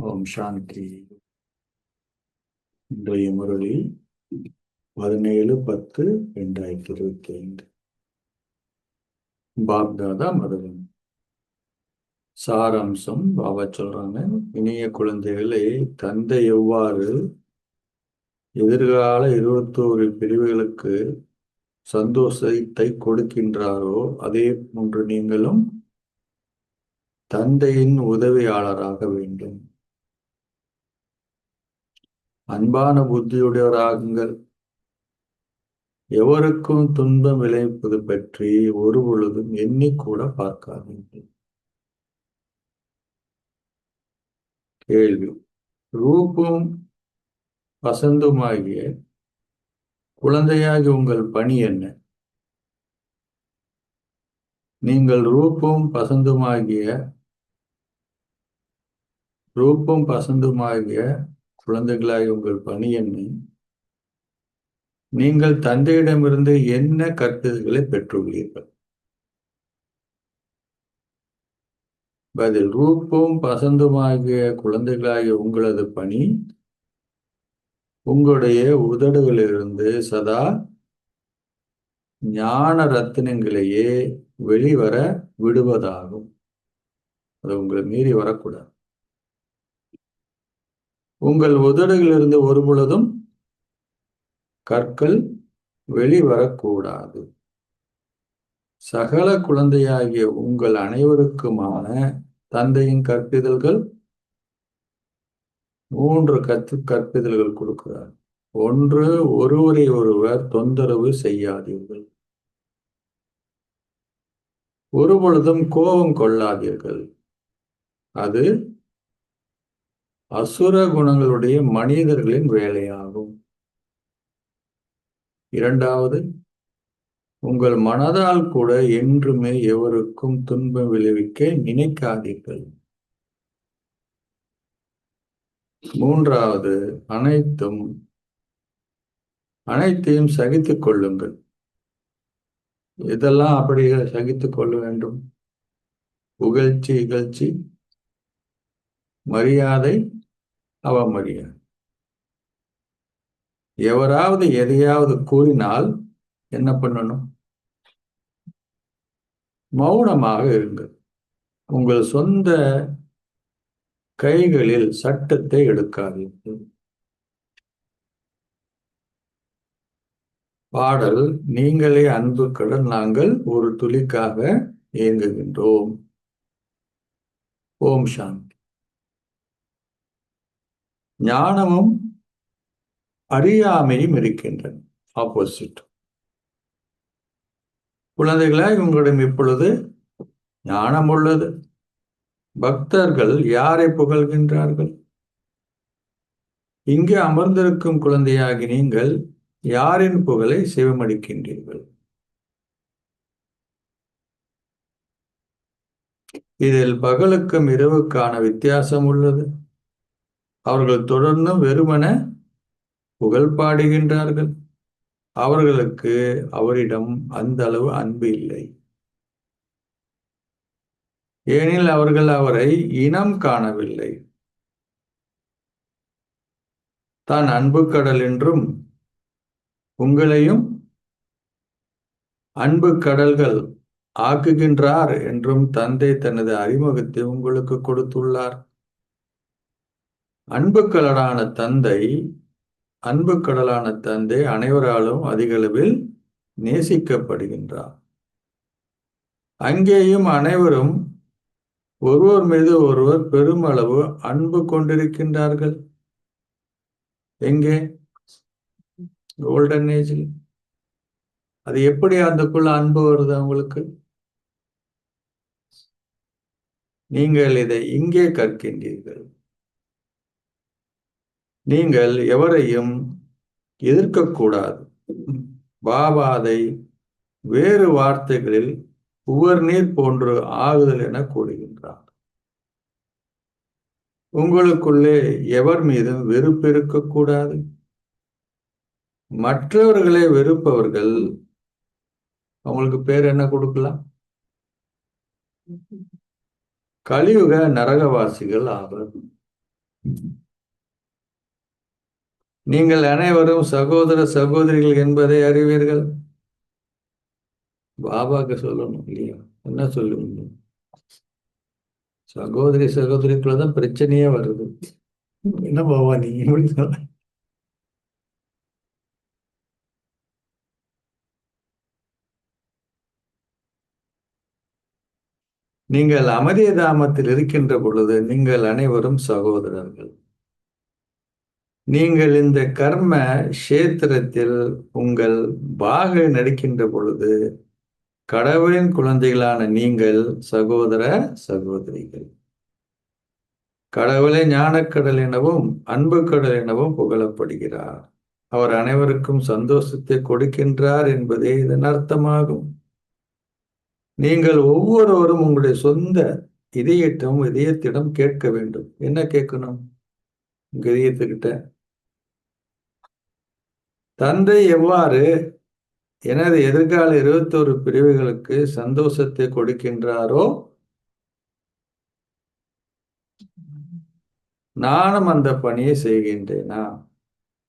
ஓம் சாந்தி. இன்றைய முரளி 17-10-2025. பாப்தாதா மதுரம். சாராம்சம் பாபா சொல்றாங்க, இனிய குழந்தைகளே, தந்தை எவ்வாறு எதிர்கால 21 பிரிவுகளுக்கு சந்தோஷத்தை கொடுக்கின்றாரோ அதே போன்று நீங்களும் தந்தையின் உதவியாளராக வேண்டும். அன்பான புத்தியுடையவராகுங்கள். எவருக்கும் துன்பம் விளைவிப்பது பற்றி ஒரு பொழுதும் எண்ணிக்கூட பார்க்காதீர்கள். கேள்வி: ரூபம் வசந்துமாகிய குழந்தையாகி உங்கள் பணி என்ன? நீங்கள் ரூபம் பசந்துமாகிய குழந்தைகளாகி உங்கள் பணி என்ன? நீங்கள் தந்தையிடமிருந்து என்ன கற்பிதல்களை பெற்றுள்ளீர்கள்? பதில்: ரூபம் பசந்துமாகிய குழந்தைகளாகிய உங்களது பணி உங்களுடைய உதடுகளிலிருந்து சதா ஞான ரத்தினங்களையே வெளிவர விடுவதாகும். அது உங்களை மீறி வரக்கூடாது. உங்கள் உதடுகளிலிருந்து ஒரு பொழுதும் கற்கள் வெளிவரக்கூடாது. சகல குழந்தையாகிய உங்கள் அனைவருக்குமான தந்தையின் கற்பிதல்கள் 3 கற்பிதல்கள் கொடுக்கிறார். ஒன்று, ஒருவரை ஒருவர் தொந்தரவு செய்யாதீர்கள். ஒரு பொழுதும் கோபம் கொள்ளாதீர்கள். அது அசுர குணங்களுடைய மனிதர்களின் வேலையாகும். இரண்டாவது, உங்கள் மனதால் கூட என்றுமே எவருக்கும் துன்பம் விளைவிக்க நினைக்காதீர்கள். மூன்றாவது, அனைத்தையும் சகித்துக் கொள்ளுங்கள். இதெல்லாம் அப்படி சகித்துக் கொள்ள வேண்டும்: புகழ்ச்சி, இகழ்ச்சி, மரியாதை, அவமரியாதை. எவராவது எதையாவது கூறினால் என்ன பண்ணணும்? மௌனமாக இருங்கள். உங்கள் சொந்த கைகளில் சட்டத்தை எடுக்காதீர்கள். பாடல்: நீங்களே அன்பு கடல், நாங்கள் ஒரு துளிக்காக ஏங்குகின்றோம். ஓம் சாந்தி. ஞானமும் அறியாமையும் இருக்கின்றன, ஆப்போசிட். குழந்தைகளாய் உங்களிடம் இப்பொழுது ஞானம் உள்ளது. பக்தர்கள் யாரை புகழ்கின்றார்கள்? இங்கே அமர்ந்திருக்கும் குழந்தையாகி நீங்கள் யாரின் புகழை செவிமடிக்கின்றீர்கள்? இதில் பகலுக்கும் இரவுக்கான வித்தியாசம் உள்ளது. அவர்கள் தொடர்ந்து வெறுமன புகழ் பாடுகின்றார்கள். அவர்களுக்கு அவரிடம் அந்த அளவு அன்பு இல்லை. ஏனில் அவர்கள் அவரை இனம் காணவில்லை. தான் அன்பு கடல் என்றும் உங்களையும் அன்பு கடல்கள் ஆக்குகின்றார் என்றும் தந்தை தனது அறிமுகத்தை உங்களுக்கு கொடுத்துள்ளார். அன்பு கடலான தந்தை அனைவராலும் அதிக அளவில் நேசிக்கப்படுகின்றார். அங்கேயும் அனைவரும் ஒருவர் மீது ஒருவர் பெருமளவு அன்பு கொண்டிருக்கின்றார்கள். எங்கே? கோல்டன் ஏஜில். அது எப்படி அதுக்குள்ள அன்பு வருது அவங்களுக்கு? நீங்கள் இதை இங்கே கற்கின்றீர்கள். நீங்கள் எவரையும் எதிர்க்கக்கூடாது. பாபா அதை வேறு வார்த்தைகளில் உவர் நீர் போன்று ஆகுதல் என கூறுகின்றார். உங்களுக்குள்ளே எவர் மீதும் வெறுப்பு இருக்கக்கூடாது. மற்றவர்களை வெறுப்பவர்கள் அவங்களுக்கு பேர் என்ன கொடுக்கலாம்? கலியுக நரகவாசிகள் ஆவர். நீங்கள் அனைவரும் சகோதர சகோதரிகள் என்பதை அறிவீர்கள். பாபாக்கு சொல்லணும் இல்லையா? என்ன சொல்லுவீங்க? சகோதரி சகோதரிக்குள்ளதான் பிரச்சனையே வருது. என்ன பாபா நீங்க எப்படி சொல்ல? நீங்கள் அமரிய தாமத்தில் இருக்கின்ற பொழுது நீங்கள் அனைவரும் சகோதரர்கள். நீங்கள் இந்த கர்ம கஷேத்திரத்தில் உங்கள் பாகை நடிக்கின்ற பொழுது கடவுளின் குழந்தைகளான நீங்கள் சகோதர சகோதரிகள். கடவுளை ஞானக்கடல் எனவும் அன்பு கடல் எனவும் புகழப்படுகிறார். அவர் அனைவருக்கும் சந்தோஷத்தை கொடுக்கின்றார் என்பதே இதன் அர்த்தமாகும். நீங்கள் ஒவ்வொருவரும் உங்களுடைய சொந்த இதயத்திடம் கேட்க வேண்டும். என்ன கேட்கணும்? உங்க இதயத்துக்கிட்ட, தந்தை எவ்வாறு எனது எதிர்கால 21 பிரிவுகளுக்கு சந்தோஷத்தை கொடுக்கின்றாரோ நானும் அந்த பணியை செய்கின்றேனா?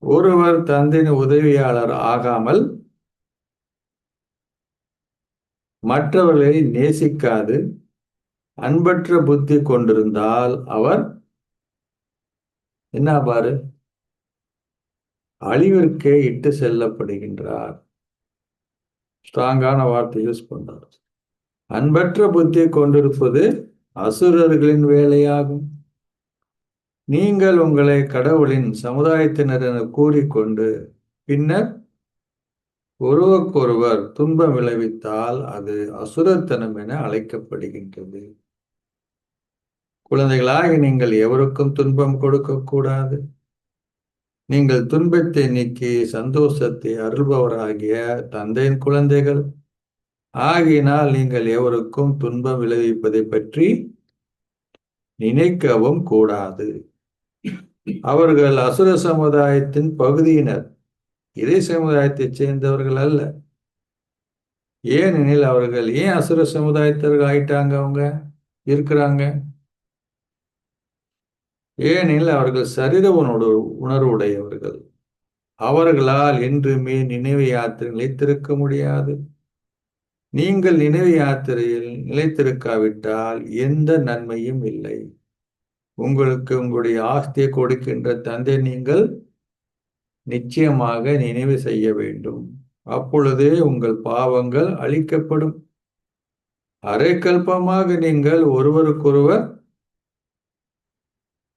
ஒருவர் தந்தையின் உதவியாளர் ஆகாமல் மற்றவர்களை நேசிக்காது அன்பற்ற புத்தி கொண்டிருந்தால் அவர் என்ன பாரு? அழிவிற்கே இட்டு செல்லப்படுகின்றார். ஸ்ட்ராங்கான வார்த்தை யூஸ் பண்றார். அன்பற்ற புத்தியை கொண்டிருப்பது அசுரர்களின் வேலையாகும். நீங்கள் உங்களை கடவுளின் சமுதாயத்தினர் என கூறிக்கொண்டு பின்னர் ஒருவருக்கொருவர் துன்பம் விளைவித்தால் அது அசுரத்தனம் என அழைக்கப்படுகின்றது. குழந்தைகளாகி நீங்கள் எவருக்கும் துன்பம் கொடுக்க கூடாது. நீங்கள் துன்பத்தை நீக்கி சந்தோஷத்தை அருள்பவராகிய தந்தையின் குழந்தைகள் ஆகினால் நீங்கள் எவருக்கும் துன்பம் விளைவிப்பதை பற்றி நினைக்கவும் கூடாது. அவர்கள் அசுர சமுதாயத்தின் பகுதியினர், இறை சமுதாயத்தைச் சேர்ந்தவர்கள் அல்ல. ஏனெனில் அவர்கள் ஏன் அசுர சமுதாயத்தர்கள் ஆயிட்டாங்க? அவங்க இருக்கிறாங்க ஏனெனில் அவர்கள் சரீர உணர்வுடையவர்கள். அவர்களால் என்றுமே நினைவு யாத்திரை நிலைத்திருக்க முடியாது. நீங்கள் நினைவு யாத்திரையில் நிலைத்திருக்காவிட்டால் எந்த நன்மையும் இல்லை. உங்களுக்கு உங்களுடைய ஆஸ்தியை கொடுக்கின்ற தந்தை நீங்கள் நிச்சயமாக நினைவு செய்ய வேண்டும். அப்பொழுதே உங்கள் பாவங்கள் அழிக்கப்படும். அரைக்கல்பமாக நீங்கள் ஒருவருக்கொருவர்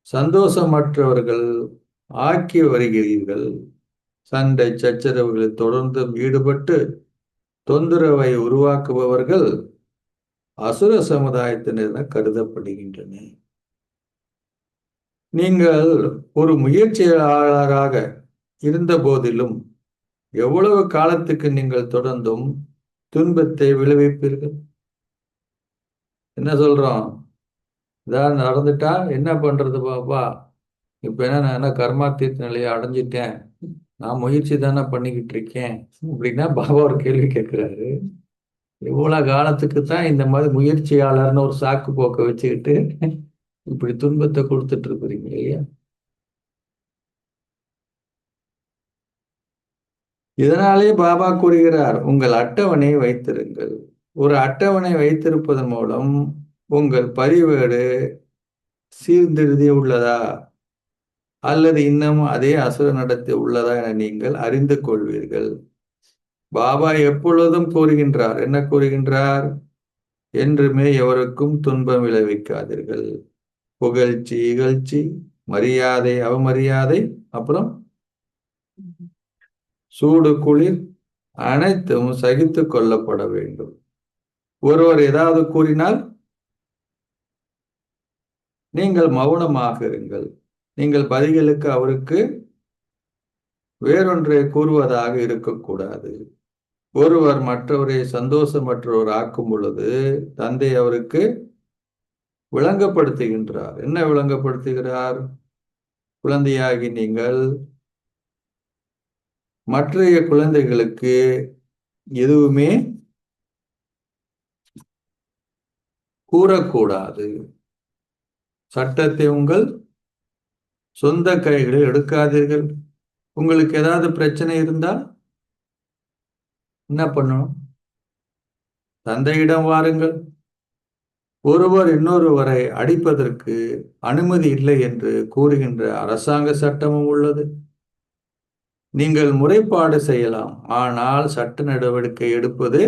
சந்தோஷமற்றவர்கள் ஆக்கி வருகிறீர்கள். சண்டை சச்சரவுகளில் தொடர்ந்து ஈடுபட்டு தொந்தரவை உருவாக்குபவர்கள் அசுர சமுதாயத்தினர் கருதப்படுகின்றன. நீங்கள் ஒரு முயற்சியாளராக இருந்த போதிலும் எவ்வளவு காலத்துக்கு நீங்கள் தொடர்ந்தும் துன்பத்தை விளைவிப்பீர்கள்? என்ன சொல்றோம்? இதான் நடந்துட்டா என்ன பண்றது பாப்பா? இப்ப என்ன, நான் என்ன கர்மா தீர்த்த நிலையை அடைஞ்சிட்டேன், நான் முயற்சி தானே பண்ணிக்கிட்டு இருக்கேன் அப்படின்னா பாபா ஒரு கேள்வி கேட்கிறாரு. இவ்வளவு காலத்துக்கு தான் இந்த மாதிரி முயற்சியாளர்னு ஒரு சாக்கு போக்க வச்சுக்கிட்டு இப்படி துன்பத்தை கொடுத்துட்டு இருக்கிறீங்க இல்லையா? இதனாலே பாபா கூறுகிறார், உங்கள் அட்டவணை வைத்திருங்கள். ஒரு அட்டவணை வைத்திருப்பதன் மூலம் உங்கள் பதிவேடு சீர்திருதி உள்ளதா அல்லது இன்னும் அதே அசுர நடத்தை உள்ளதா என நீங்கள் அறிந்து கொள்வீர்கள். பாபா எப்பொழுதும் கூறுகின்றார், என்ன கூறுகின்றார்? என்றுமே எவருக்கும் துன்பம் விளைவிக்காதீர்கள். புகழ்ச்சி இகழ்ச்சி, மரியாதை அவமரியாதை, அப்புறம் சூடு குளிர் அனைத்தும் சகித்து கொள்ளப்பட வேண்டும். ஒருவர் ஏதாவது கூறினால் நீங்கள் மௌனமாக இருங்கள். நீங்கள் பதில்களுக்கு அவருக்கு வேறொன்றை கூறுவதாக இருக்கக்கூடாது. ஒருவர் மற்றவரை சந்தோஷமற்றவர் ஆக்கும் பொழுது தந்தை அவருக்கு விளங்கப்படுத்துகின்றார். என்ன விளங்கப்படுத்துகிறார்? குழந்தையாகி நீங்கள் மற்றைய குழந்தைகளுக்கு எதுவுமே கூறக்கூடாது. சட்டத்தை உங்கள் சொந்த கைகளில் எடுக்காதீர்கள். உங்களுக்கு ஏதாவது பிரச்சனை இருந்தா என்ன பண்ணணும்? தந்தையிடம் வாருங்கள். ஒருவர் இன்னொருவரை அடிப்பதற்கு அனுமதி இல்லை என்று கூறுகின்ற அரசாங்க சட்டமும் உள்ளது. நீங்கள் முறைப்பாடு செய்யலாம், ஆனால் சட்ட நடவடிக்கை எடுப்பது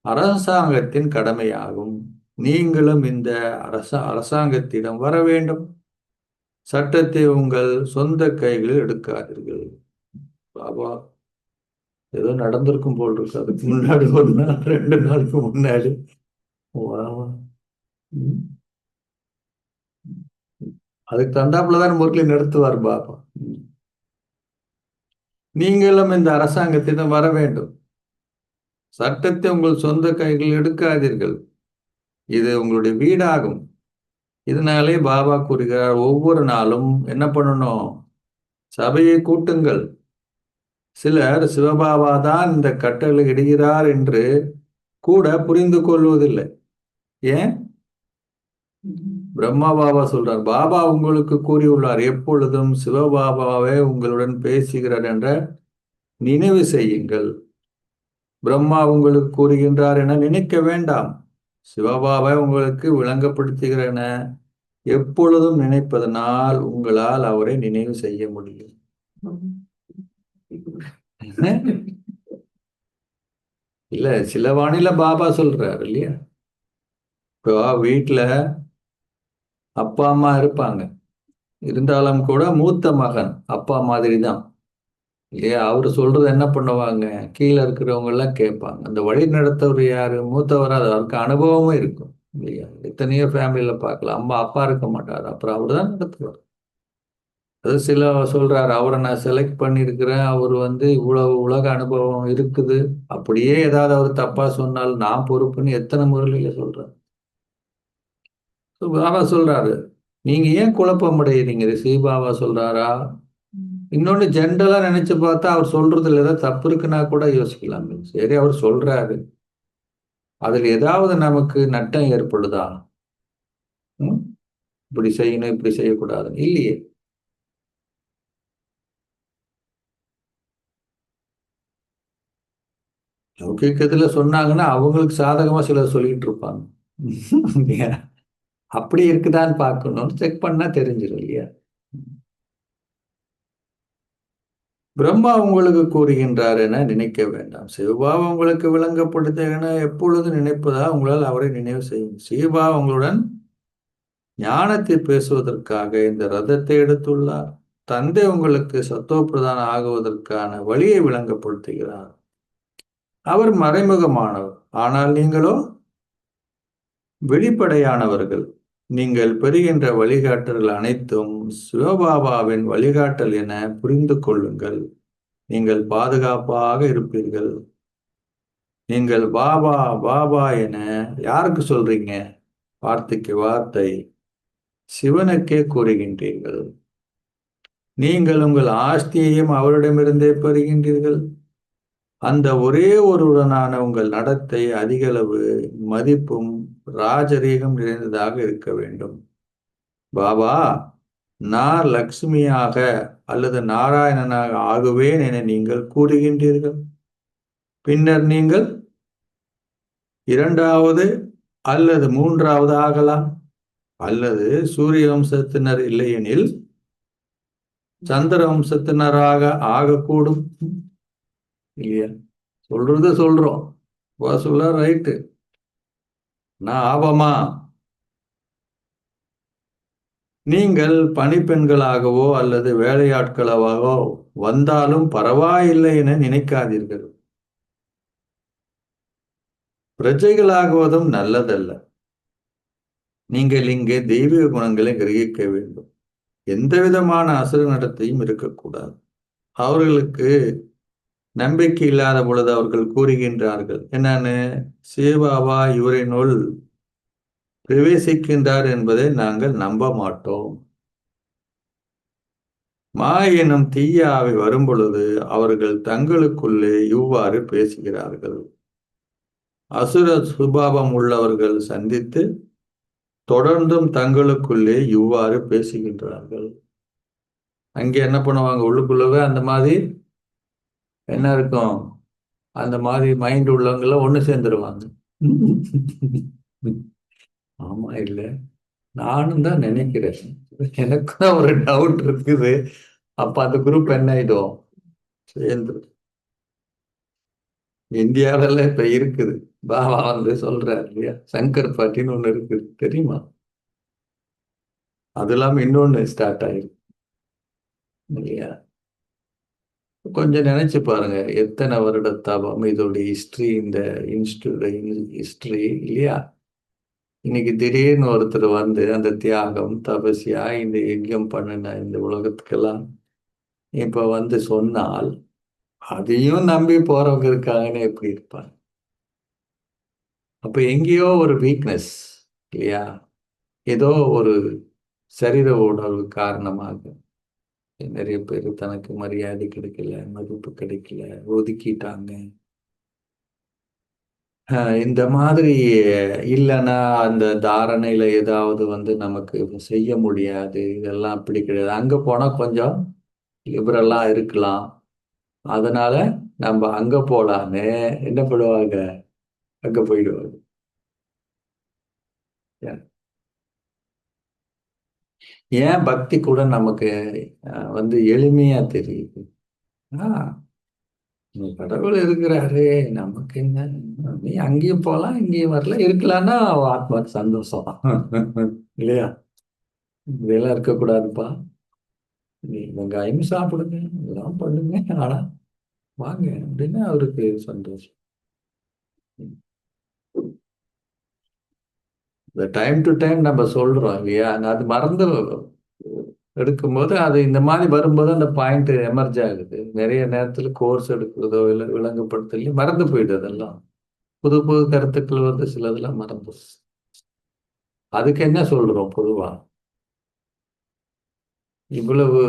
அரசாங்கத்தின் கடமையாகும். நீங்களும் இந்த அரசாங்கத்திடம் வர வேண்டும். சட்டத்தை உங்கள் சொந்த கைகளில் எடுக்காதீர்கள். பாபா ஏதோ நடந்திருக்கும் போல் இருக்கு. அதுக்கு முன்னாடி ஒரு நாள் 2 நாளுக்கு முன்னாடி அதுக்கு தந்தாப்புலதான் முரளி நடத்துவார் பாபா. நீங்களும் இந்த அரசாங்கத்திடம் வர வேண்டும். சட்டத்தை உங்கள் சொந்த கைகளில் எடுக்காதீர்கள். இது உங்களுடைய வீடாகும். இதனாலே பாபா கூறுகிறார், ஒவ்வொரு நாளும் என்ன பண்ணணும்? சபையை கூட்டுங்கள். சிலர் சிவபாபா தான் இந்த கட்டளை இடுகிறார் என்று கூட புரிந்து கொள்வதில்லை. ஏன்? பிரம்மா பாபா சொல்றார், பாபா உங்களுக்கு கூறியுள்ளார், எப்பொழுதும் சிவபாபாவே உங்களுடன் பேசுகிறார் என்ற நினைவு செய்யுங்கள். பிரம்மா உங்களுக்கு கூறுகின்றார் என நினைக்க வேண்டாம். சிவபாபா உங்களுக்கு விளங்கப்படுத்துகிற என எப்பொழுதும் நினைப்பதனால் உங்களால் அவரை நினைவு செய்ய முடியும். இல்ல, சில வானில பாபா சொல்றாரு இல்லையா? இப்போ வீட்டுல அப்பா அம்மா இருப்பாங்க, இருந்தாலும் கூட மூத்த மகன் அப்பா மாதிரி தான் இல்லையா? அவரு சொல்றது என்ன பண்ணுவாங்க? கீழே இருக்கிறவங்க எல்லாம் கேட்பாங்க. அந்த வழி நடத்தவர் யாரு? மூத்தவர். அது அவருக்கு அனுபவமும் இருக்கும் இல்லையா? எத்தனையோ ஃபேமிலியில பார்க்கலாம், அம்மா அப்பா இருக்க மாட்டார், அப்புறம் அவரு தான் நடத்துவார். அது சில சொல்றாரு, அவரை நான் செலக்ட் பண்ணியிருக்கிறேன், அவர் இவ்வளவு உலக அனுபவம் இருக்குது, அப்படியே ஏதாவது அவர் தப்பா சொன்னால் நான் பொறுப்புன்னு எத்தனை முறையில சொல்றாரு. பாபா சொல்றாரு, நீங்க ஏன் குழப்பம் அடைகிறீங்க? சிவபாபா சொல்றாரா? இன்னொன்னு ஜென்ரலா நினைச்சு பார்த்தா அவர் சொல்றதுல ஏதாவது தப்பு இருக்குன்னா கூட யோசிக்கலாம். சரி, அவர் சொல்றாரு, அதுல ஏதாவது நமக்கு நட்டம் ஏற்படுதா? இப்படி செய்யணும், இப்படி செய்யக்கூடாது இல்லையே. லௌகிக்கத்துல சொன்னாங்கன்னா அவங்களுக்கு சாதகமா சிலர் சொல்லிட்டு இருப்பாங்க. அப்படி இருக்குதான்னு பார்க்கணும், செக் பண்ணா தெரிஞ்சிடும் இல்லையா? பிரம்மா உங்களுக்கு கூறுகின்றார் என நினைக்க வேண்டாம். சிவபாபா உங்களுக்கு விளங்கப்படுத்த என எப்பொழுது நினைப்பதா உங்களால் அவரை நினைவு செய்யும். சிவபாபா உங்களுடன் ஞானத்தை பேசுவதற்காக இந்த ரதத்தை எடுத்துள்ளார். தந்தை உங்களுக்கு சத்தோப்பிரதானம் ஆகுவதற்கான வழியை விளங்கப்படுத்துகிறார். அவர் மறைமுகமானவர், ஆனால் நீங்களோ வெளிப்படையானவர்கள். நீங்கள் பெறுகின்ற வழிகாட்டல்கள் அனைத்தும் சிவபாபாவின் வழிகாட்டல் என புரிந்து கொள்ளுங்கள். நீங்கள் பாதுகாப்பாக இருப்பீர்கள். நீங்கள் பாபா பாபா என யாருக்கு சொல்றீங்க? வார்த்தைக்கு வார்த்தை சிவனுக்கே கூறுகின்றீர்கள். நீங்கள் உங்கள் ஆஸ்தியையும் அவரிடமிருந்தே பெறுகின்றீர்கள். அந்த ஒரே ஒருவனான உங்கள் நடத்தை அதிகளவு மதிப்பும் ராஜரீகம் நிறைந்ததாக இருக்க வேண்டும். பாபா, நான் லக்ஷ்மியாக அல்லது நாராயணனாக ஆகுவேன் என நீங்கள் கூறுகின்றீர்கள். பின்னர் நீங்கள் 2வது அல்லது 3வது ஆகலாம், அல்லது சூரிய வம்சத்தினர் இல்லையெனில் சந்திர வம்சத்தினராக ஆகக்கூடும் இல்லையா? சொல்றது சொல்றோம், சொல்ல ரைட்டு. நான் ஆபமா? நீங்கள் பணிப்பெண்களாகவோ அல்லது வேலையாட்களாகவோ வந்தாலும் பரவாயில்லை என நினைக்காதீர்கள். பிரஜைகளாகுவதும் நல்லதல்ல. நீங்கள் இங்கே தெய்வீக குணங்களை கிரகிக்க வேண்டும். எந்த விதமான அசுர நடத்தையும் இருக்கக்கூடாது. அவர்களுக்கு நம்பிக்கை இல்லாத பொழுது அவர்கள் கூறுகின்றார்கள், என்னன்னு? சிவபாபா இவரினுள் பிரவேசிக்கின்றார் என்பதை நாங்கள் நம்ப மாட்டோம். எனும் தீய ஆவி வரும் பொழுது அவர்கள் தங்களுக்குள்ளே இவ்வாறு பேசுகிறார்கள். அசுர சுபாவம் உள்ளவர்கள் சந்தித்து தொடர்ந்தும் தங்களுக்குள்ளே இவ்வாறு பேசுகின்றார்கள். அங்கே என்ன பண்ணுவாங்க, உள்ளுக்குள்ளவே அந்த மாதிரி என்ன இருக்கும், அந்த மாதிரி மைண்ட் உள்ளவங்கள ஒண்ணு சேர்ந்துருவாங்க. ஆமா, இல்ல நானும் தான் நினைக்கிறேன், எனக்கு தான் ஒரு டவுட் இருக்குது. அப்ப அந்த குரூப் என்ன ஆயிடும், சேர்ந்து. இந்தியாவில இப்ப இருக்குது, பாபா வந்து சொல்றாரு இல்லையா, சங்கர் பார்ட்டின்னு ஒண்ணு இருக்குது தெரியுமா? அது இல்லாம இன்னொன்னு ஸ்டார்ட் ஆயிருக்கு இல்லையா? கொஞ்சம் நினைச்சு பாருங்க, எத்தனை வருட தவம் இதோடைய ஹிஸ்டரி, இந்த இன்ஸ்டியூட் ஹிஸ்டரி இல்லையா? இன்னைக்கு திடீர்னு ஒருத்தர் வந்து அந்த தியாகம் தபஸ்யா இந்த யஜ்யம் பண்ணின இந்த உலகத்துக்கெல்லாம் இப்ப வந்து சொன்னால், அதையும் நம்பி போறவங்க இருக்காங்கன்னு எப்படி இருப்பாங்க? அப்ப எங்கேயோ ஒரு வீக்னஸ் இல்லையா, ஏதோ ஒரு சரீர உணர்வு காரணமாக நிறைய பேர் தனக்கு மரியாதை கிடைக்கல, மதிப்பு கிடைக்கல, ஒதுக்கிட்டாங்க. இந்த மாதிரி இல்லைன்னா அந்த தாரணையில ஏதாவது வந்து நமக்கு செய்ய முடியாது, இதெல்லாம் அப்படி கிடையாது. அங்க போனா கொஞ்சம் லிபரலா இருக்கலாம், அதனால நம்ம அங்க போலான்னு என்ன பண்ணுவாங்க, அங்க போயிடுவாங்க. ஏன் பக்தி கூட நமக்கு வந்து எளிமையா தெரியுது. ஆஹ் கடவுள் இருக்கிறாரு, நமக்கு என்ன, நீ அங்கேயும் போலாம் இங்கேயும் வரல, இருக்கலாம்னா ஆத்மாக்கு சந்தோஷம். இல்லையா? இதெல்லாம் இருக்கக்கூடாதுப்பா, நீ வெங்காயமும் சாப்பிடுங்க, எல்லாம் பண்ணுங்க, ஆனா வாங்க அப்படின்னு அவருக்கு சந்தோஷம். இந்த டைம் டு டைம் நம்ம சொல்றோம் இல்லையா, அது மறந்து எடுக்கும்போது அது இந்த மாதிரி வரும்போது அந்த பாயிண்ட் எமர்ஜ் ஆகுது. நிறைய நேரத்துல கோர்ஸ் எடுக்கிறதோ இல்லை விளங்கப்படுத்தலையும் மறந்து போயிடுது. அதெல்லாம் புது புது கருத்துக்கள் வந்து சிலதெல்லாம் மறந்து, அதுக்கு என்ன சொல்றோம் பொதுவா, இவ்வளவு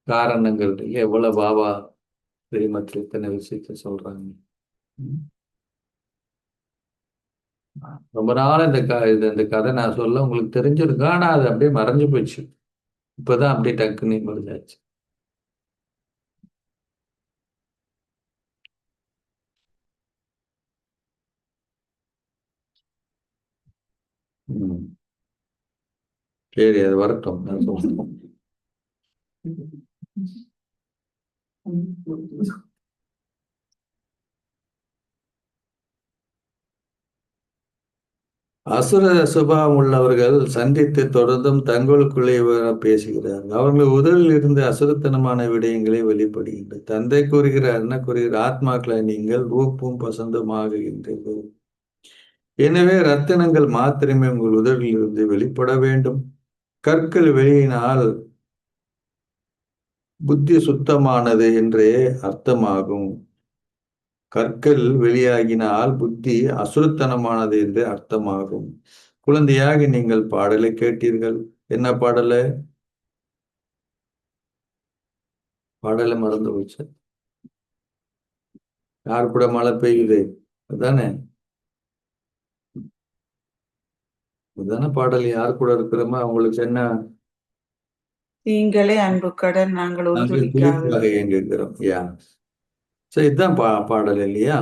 காரணங்கள் இல்லை, எவ்வளவு பாபா ஸ்ரீமத்தில் இத்தனை விஷயத்த சொல்றாங்க. ம். ரொம்ப நாள் இந்த கதை நான் சொல்ல உங்களுக்கு தெரிஞ்சிருக்கும், ஆனா அது அப்படியே மறைஞ்சு போயிடுச்சு. இப்பதான் அப்படியே டக்குன்னு மறைஞ்சாச்சு. ம். சரி, அது வரட்டும், நான் சொல்றேன். அசுர சுபாவம் உள்ளவர்கள் சந்தித்து தொடர்ந்தும் தங்களுக்குள்ளே பேசுகிறார்கள். அவர்கள் உடலில் இருந்து அசுரத்தனமான விடயங்களை வெளிப்படுகின்றன. தந்தை கூறுகிறார், என்ன கூறுகிறார், ஆத்மாக்களை நீங்கள் ரூப்பும் பசந்தமாகுகின்றீர்கள். எனவே ரத்தினங்கள் மாத்திரமே உங்கள் உதடில் இருந்து வெளிப்பட வேண்டும். கற்கள் வெளியினால் புத்தி சுத்தமானது என்றே அர்த்தமாகும். கற்கள் வெளியாகினால் புத்தி அசுரத்தனமானது என்று அர்த்தமாகும். குழந்தையாக நீங்கள் பாடலை கேட்டீர்கள். என்ன பாடலை? பாடலை மறந்து போச்சு. யார் கூட மழை பெய்யுது, அதானே? அதுதானே பாடல். யார் கூட இருக்கிறோமோ அவங்களுக்கு என்ன, நீங்களே அன்பு கடல், நாங்கள் ஒரு நாங்கள் துளிக்காக. துளிக்காக இயங்குகிறோம். யா, சரி, இதுதான் பாடல் இல்லையா?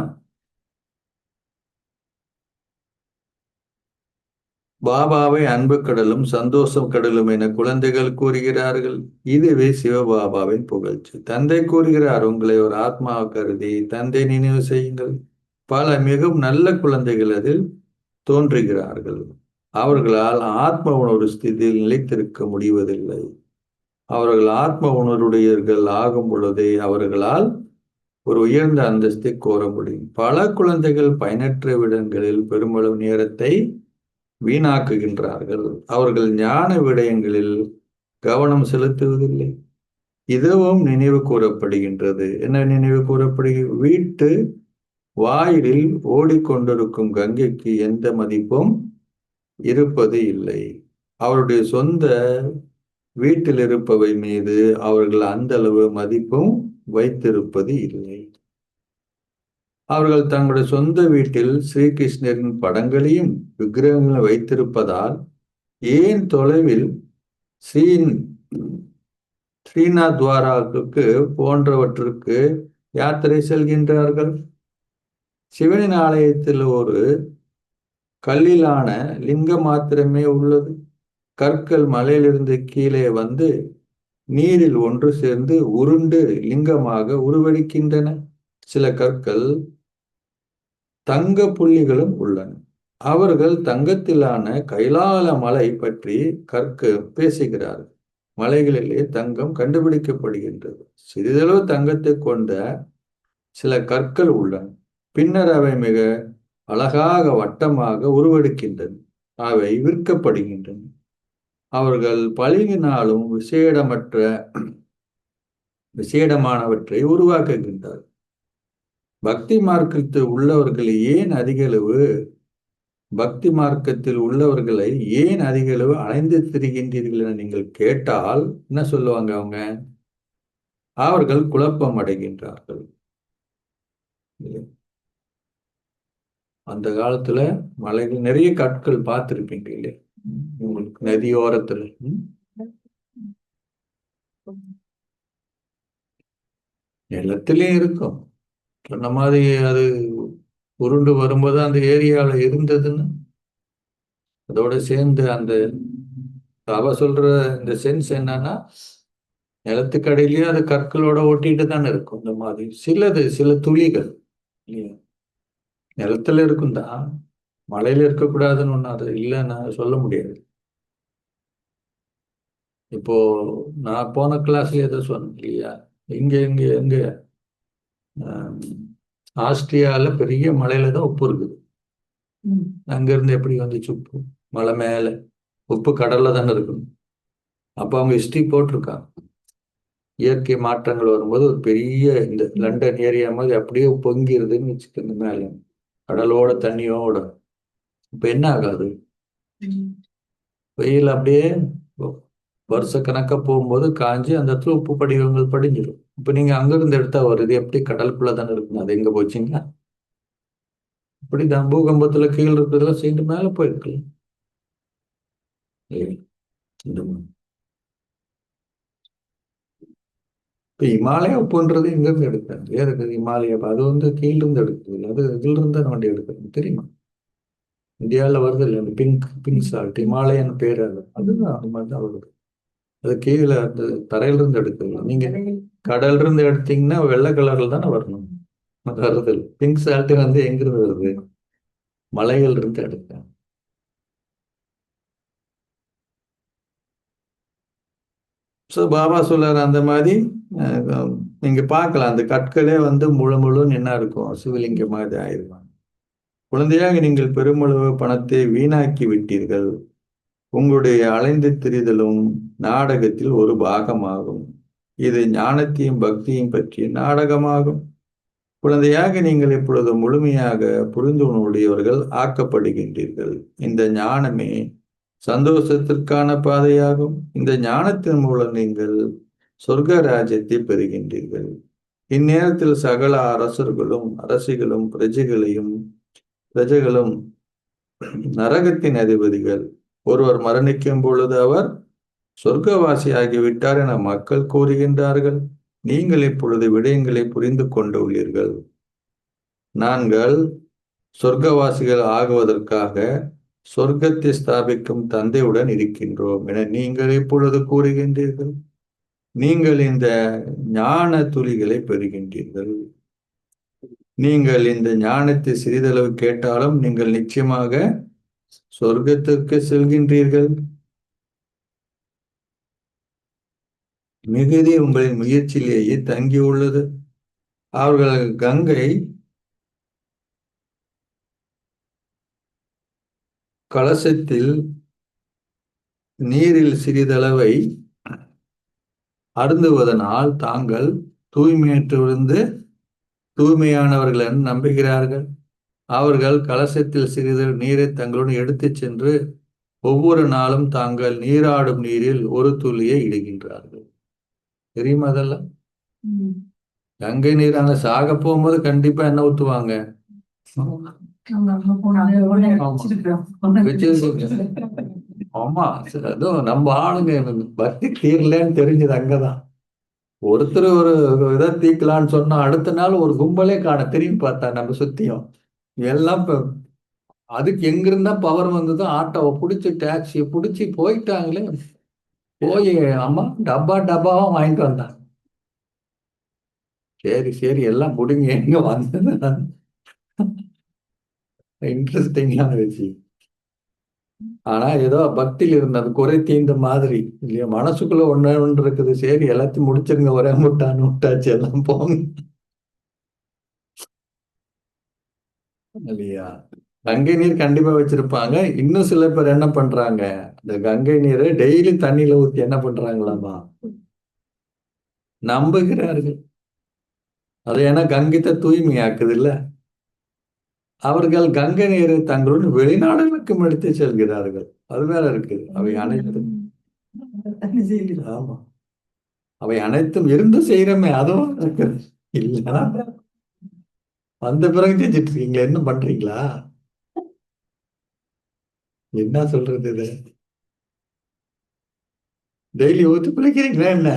பாபாவை அன்பு கடலும் சந்தோஷம் கடலும் என குழந்தைகள் கூறுகிறார்கள். இதுவே சிவபாபாவின் புகழ்ச்சி. தந்தை கூறுகிறார், உங்களை ஒரு ஆத்மாவை கருதி தந்தை நினைவு செய்யுங்கள். பல மிகவும் நல்ல குழந்தைகள் அதில் தோன்றுகிறார்கள். அவர்களால் ஆத்ம உணர்வு ஸ்திதியில் நிலைத்திருக்க முடிவதில்லை. அவர்கள் ஆத்ம உணர்வுடையவர்கள் ஆகும் பொழுதே அவர்களால் ஒரு உயர்ந்த அந்தஸ்தை கோர முடியும். பல குழந்தைகள் பயனற்ற விடங்களில் பெருமளவு நேரத்தை வீணாக்குகின்றார்கள். அவர்கள் ஞான விடயங்களில் கவனம் செலுத்துவதில்லை. இதுவும் நினைவு கூறப்படுகின்றது. என்ன நினைவு கூறப்படுகிறது? வீட்டு வாயிலில் ஓடிக்கொண்டிருக்கும் கங்கைக்கு எந்த மதிப்பும் இருப்பது இல்லை. அவருடைய சொந்த வீட்டில் இருப்பவை மீது அவர்கள் அந்த அளவு மதிப்பும் வைத்திருப்பது இல்லை. அவர்கள் தங்களுடைய சொந்த வீட்டில் ஸ்ரீகிருஷ்ணரின் படங்களையும் விக்கிரகங்களையும் வைத்திருப்பதால் ஏன் தொலைவில் ஸ்ரீ ஸ்ரீநாத்வாராவுக்கு போன்றவற்றுக்கு யாத்திரை செல்கின்றார்கள்? சிவனின் ஆலயத்தில் ஒரு கல்லிலான லிங்கம் மாத்திரமே உள்ளது. கற்கள் மலையிலிருந்து கீழே வந்து நீரில் ஒன்று சேர்ந்து உருண்டு லிங்கமாக உருவெடுக்கின்றன. சில கற்கள் தங்க புள்ளிகளும் உள்ளன. அவர்கள் தங்கத்திலான கைலால மலை பற்றி பேசுகிறார்கள். மலைகளிலே தங்கம் கண்டுபிடிக்கப்படுகின்றது. சிறிதளவு தங்கத்தை கொண்ட சில கற்கள் உள்ளன. பின்னர் அவை மிக அழகாக வட்டமாக உருவெடுக்கின்றன. அவை விற்கப்படுகின்றன. அவர்கள் பளிங்கினாலும் விசேடமானவற்றை உருவாக்குகின்றார். பக்தி மார்க்கத்தில் உள்ளவர்களை ஏன் அதிக அளவு அலைந்து திரிகின்றீர்கள் என நீங்கள் கேட்டால் என்ன சொல்லுவாங்க? அவர்கள் குழப்பம் அடைகின்றார்கள். அந்த காலத்துல மலைகள் நிறைய கற்கள் பார்த்திருப்பீங்க இல்லையா? உங்களுக்கு நதியோரத்துல நிலத்திலேயும் இருக்கும். சொன்ன மாதிரி அது உருண்டு வரும்போது அந்த ஏரியாவில் இருந்ததுன்னு அதோட சேர்ந்து அந்த சொல்ற இந்த சென்ஸ் என்னன்னா, நிலத்துக்கடையிலயும் அது கற்களோட ஒட்டிட்டு தானே இருக்கும். இந்த மாதிரி சில துளிகள் இல்லையா நிலத்துல இருக்கும் தான், மலையில இருக்கக்கூடாதுன்னு ஒண்ணு அது இல்லைன்னு சொல்ல முடியாது. இப்போ நான் போன கிளாஸ்ல எதை சொன்னேன் இல்லையா, எங்க ஆஸ்திரியால பெரிய மலையில தான் உப்பு இருக்குது. அங்கிருந்து எப்படி வந்துச்சு உப்பு? மலை மேல உப்பு கடல்ல தானே இருக்கணும். அப்போ அவங்க ஹிஸ்டரி போட்டிருக்காங்க. இயற்கை மாற்றங்கள் வரும்போது ஒரு பெரிய இந்த லண்டன் ஏரியா மாதிரி அப்படியே பொங்கிருதுன்னு வச்சுக்கோங்க மேல கடலோட தண்ணியோட. இப்ப என்ன ஆகாது? வெயில் அப்படியே வருஷ கணக்கா போகும்போது காஞ்சி அந்த இடத்துல உப்பு படிவங்கள் படிஞ்சிடும். இப்ப நீங்க அங்கிருந்து எடுத்தா வருது எப்படி? கடலுக்குள்ள தானே இருக்கணும். அது எங்க போச்சுங்க? இப்படிதான் பூகம்பத்துல கீழே இருக்கிறதுல சேர்ந்து மேல போயிருக்கலாம். இப்ப இமாலயா உப்புன்றது எங்க இருந்து எடுக்கிறாங்க? இருக்குது இமாலயா, அது கீழிருந்து எடுக்குது. அது இதுல இருந்து தான் வண்டி எடுக்கிறது தெரியுமா? இந்தியாவில் வருது இல்லை அந்த பிங்க் சால்ட், இமாலயன் பேர். அதுதான் அது மாதிரி தான் வருது. அது கீழே அந்த தரையிலிருந்து எடுக்குது. நீங்க கடல்ல இருந்து எடுத்தீங்கன்னா வெள்ளை கலர்ல தானே வரணும். வருது பிங்க் சால்ட் எங்கிருந்து வருது? மலைகள் இருந்து எடுக்க. ஸோ பாபா சொல்றாரு அந்த மாதிரி நீங்க பார்க்கலாம். அந்த கற்களே முழு என்ன இருக்கும்? சிவலிங்க மாதிரி ஆயிருவாங்க. குழந்தையாக நீங்கள் பெருமளவு பணத்தை வீணாக்கி விட்டீர்கள். உங்களுடைய அலைந்து திரிதலும் நாடகத்தில் ஒரு பாகமாகும். இது ஞானத்தையும் பக்தியும் பற்றிய நாடகமாகும். குழந்தையாக நீங்கள் இப்பொழுது முழுமையாக புரிந்து உணர்வுடையவர்கள் ஆக்கப்படுகின்றீர்கள். இந்த ஞானமே சந்தோஷத்திற்கான பாதையாகும். இந்த ஞானத்தின் மூலம் நீங்கள் சொர்க்க ராஜ்யத்தை பெறுகின்றீர்கள். இந்நேரத்தில் சகல அரசிகளும் பிரஜைகளும் நரகத்தின் அதிபதிகள். ஒருவர் மரணிக்கும் பொழுது அவர் சொர்க்கவாசி ஆகிவிட்டார் என மக்கள் கூறுகின்றார்கள். நீங்கள் இப்பொழுது விடயங்களை புரிந்து கொண்டுள்ளீர்கள். நாங்கள் சொர்க்கவாசிகள் ஆகுவதற்காக சொர்க்கத்தை ஸ்தாபிக்கும் தந்தையுடன் இருக்கின்றோம் என நீங்கள் இப்பொழுது கூறுகின்றீர்கள். நீங்கள் இந்த ஞான துளிகளை பெறுகின்றீர்கள். நீங்கள் இந்த ஞானத்தை சிறிதளவு கேட்டாலும் நீங்கள் நிச்சயமாக சொர்க்கத்திற்கு செல்கின்றீர்கள். மிகுதி உங்களின் முயற்சியிலேயே தங்கியுள்ளது. அவர்கள் கங்கை கலசத்தில் நீரில் சிறிதளவை அருந்துவதனால் தாங்கள் தூய்மையற்றிருந்து தூய்மையானவர்கள் என நம்புகிறார்கள். அவர்கள் கலசத்தில் சிறிது நீரை தங்களுடன் எடுத்துச் சென்று ஒவ்வொரு நாளும் தாங்கள் நீராடும் நீரில் ஒரு துளியை இடுகின்றார்கள். தெரியுமா அதெல்லாம்? கங்கை நீர் அங்க சாக போகும்போது கண்டிப்பா என்ன ஊத்துவாங்க? ஆமா, அதுவும் நம்ம ஆளுங்க பக்தி தீரலன்னு தெரிஞ்சது அங்கதான். ஒருத்தர் ஒரு இதை தீக்கலான்னு சொன்னா அடுத்த நாள் ஒரு கும்பலே காண திரும்பி பார்த்தா நம்ம சுத்தியும் எல்லாம் அதுக்கு எங்கிருந்தா பவர் வந்ததோ ஆட்டோவை பிடிச்சி டாக்ஸியை பிடிச்சி போயிட்டாங்களே. போய் அம்மா டப்பா டப்பாவா வாங்கிட்டு வந்தாங்க. சரி சரி எல்லாம் முடிங்க எங்க வந்தது இன்ட்ரெஸ்டிங்கான விஷயம். ஆனா ஏதோ பக்தியில் இருந்தது குறை தீர்ந்த மாதிரி இல்லையா? மனசுக்குள்ள ஒண்ணு இருக்குது, சரி எல்லாத்தையும் முடிச்சிருங்க, ஒரே முட்டான்னு விட்டாச்சு, எல்லாம் போங்க இல்லையா? கங்கை நீர் கண்டிப்பா வச்சிருப்பாங்க. இன்னும் சில பேர் என்ன பண்றாங்க, இந்த கங்கை நீரை டெய்லி தண்ணியில ஊத்தி என்ன பண்றாங்களாமா, நம்புகிறார்கள். அது ஏன்னா கங்கைத்தை தூய்மையாக்குது இல்ல. அவர்கள் கங்கை நீரை தங்களுடன் வெளிநாடுகளுக்கும் எடுத்து செல்கிறார்கள். அது வேற இருக்கு. அவை அனைத்தும் ஆமா, அவை அனைத்தும் இருந்து செய்யறமே, அதுவும் இருக்குது இல்லைன்னா வந்த பிறகு செஞ்சுட்டு இருக்கீங்களா? என்ன பண்றீங்களா? என்ன சொல்றது இது? டெய்லி ஊத்தி குளிக்கிறீங்களா என்ன?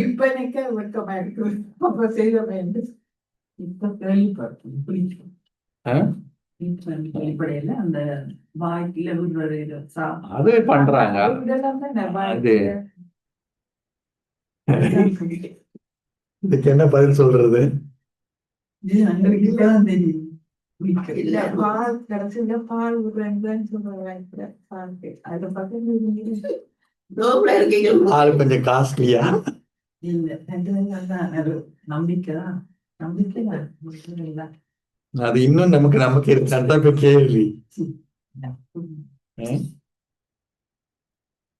இப்ப எனக்கு வெட்கமா இருக்கு. அப்ப செய்தோமே என்று. இப்ப கேள்விப்பட்டேன். ஆ? வெளிப்படையில அந்த வாய்க்குல விடுறது இது அது பண்றாங்க. இதெல்லாம் தான் அது வாய்க்குல இதுக்கு என்ன பதில் சொல்றது? இது எங்களுக்கு இப்பதான் தெரியும். இல்ல பால் கிடைச்சதுல பால் விடுறேன்னு சொல்றாங்க. அதை பக்கத்துல ஆளு கொஞ்சம் காஸ்ட்லியா? இல்ல அது நம்பிக்கை தான். நம்பிக்கை தான். இல்ல. அது இன்னும் நமக்கு இருக்கான்னு இப்ப கேள்வி.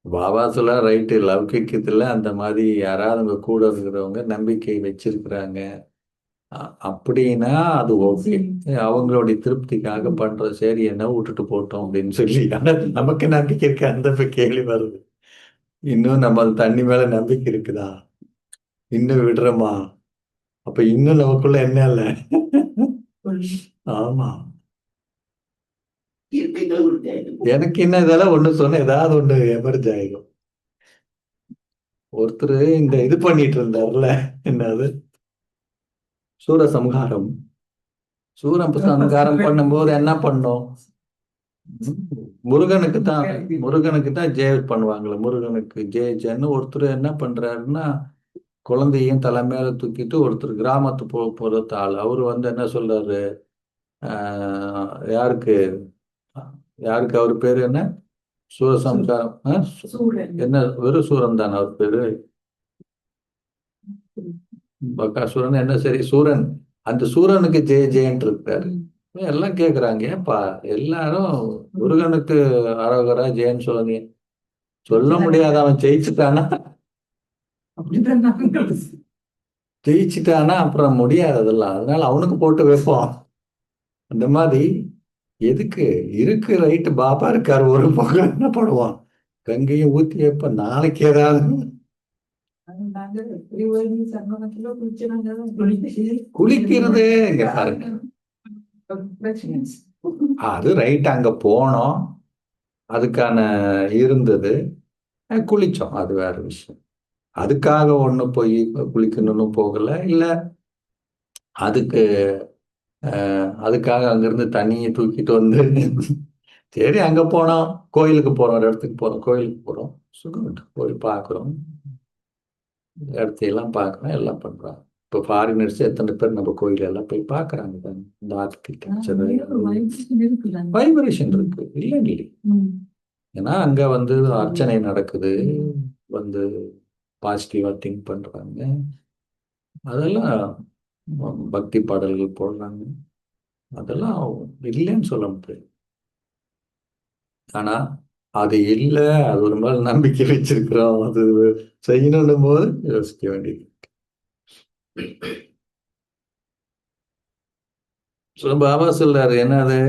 பாபா சொல்ல ரைட்டு, லௌகிக்கத்துல அந்த மாதிரி யாராவது உங்க கூட இருக்கிறவங்க நம்பிக்கை வச்சிருக்கிறாங்க அப்படின்னா அது ஓகே, அவங்களுடைய திருப்திக்காக பண்றது, சரி என்ன விட்டுட்டு போட்டோம் அப்படின்னு சொல்லி. ஆனா நமக்கு நம்பிக்கை இருக்கு, அந்த இப்ப கேள்வி வருது. இன்னும் நம்ம தண்ணி மேல நம்பிக்கை இருக்குதா? இன்னும் விடுறோமா? அப்ப இன்னும் நமக்குள்ள என்ன இல்ல? ஆமா, எனக்கு என்ன இதெல்லாம் ஒண்ணு சொன்ன ஏதாவது ஒண்ணு எமர்ஜ் ஆயிடும். ஒருத்தர் இந்த இது பண்ணிட்டு இருந்தார்ல, என்னது சூரசம்ஹாரம். சூரசம்ஹாரம் பண்ணும்போது என்ன பண்ணோம்? முருகனுக்கு தான் ஜெய பண்ணுவாங்கல்ல, முருகனுக்கு ஜெய ஜெயன்னு ஒருத்தர் என்ன பண்றாருன்னா, குழந்தையும் தலை மேல தூக்கிட்டு ஒருத்தர் கிராமத்து போறது ஆள், அவரு என்ன சொல்றாரு, யாருக்கு யாருக்கு அவர் பேரு என்ன, சூரசம்ஹாரம் என்ன வெறும் சூரன் தான் அவர் பேரு, பக்காசுரன் என்ன, சரி சூரன், அந்த சூரனுக்கு ஜெய ஜெயன் இருக்காரு. எல்லாம் கேக்குறாங்க, ஏப்பா எல்லாரும் முருகனுக்கு அரோகரா ஜெயன் சொல்லுங்க, சொல்ல முடியாத, அவன் ஜெயிச்சுட்டானா, ஜெயிச்சுட்டானா அப்புறம் முடியாது அதெல்லாம், அதனால அவனுக்கு போட்டு வைப்போம். அந்த மாதிரி எதுக்கு இருக்கு, ரைட்டு, பாபா இருக்காரு, ஒரு பக்கம் என்ன பண்ணுவான், கங்கையும் ஊத்தி வைப்ப, நாளைக்கு ஏதாவது குளிக்கிறது இங்க பாருங்க. அது ரைட், அங்க போனோம், அதுக்கான இருந்தது, குளிச்சோம், அது வேற விஷயம். அதுக்காக ஒண்ணு போய் குளிக்கணும்னு போகல இல்ல, அதுக்கு அதுக்காக அங்கிருந்து தண்ணியை தூக்கிட்டு வந்து சரி அங்க போனோம், கோயிலுக்கு போறோம், ஒரு இடத்துக்கு போறோம், கோயிலுக்கு போறோம், சுகம் போய் பார்க்குறோம், இடத்தையெல்லாம் பார்க்குறோம், எல்லாம் பண்றோம். இப்போ ஃபாரினர்ஸ் எத்தனை பேர் நம்ம கோயில் எல்லாம் போய் பார்க்குறாங்க தானே, இந்த ஆர்கிடெக்சர் வைப்ரேஷன் இருக்கு இல்லை இல்லை. ஏன்னா அங்க அர்ச்சனை நடக்குது, வந்து பாசிட்டிவா திங்க் பண்றாங்க, அதெல்லாம் பக்தி பாடல்கள் போடுறாங்க, அதெல்லாம் இல்லைன்னு சொல்ல முடியாது. ஆனா அது இல்ல, அது ஒரு மேல நம்பிக்கை வச்சிருக்கிறோம், அது செய்யணும் போது யோசிக்க வேண்டியது. பாபா சொல்றாரு என்னது,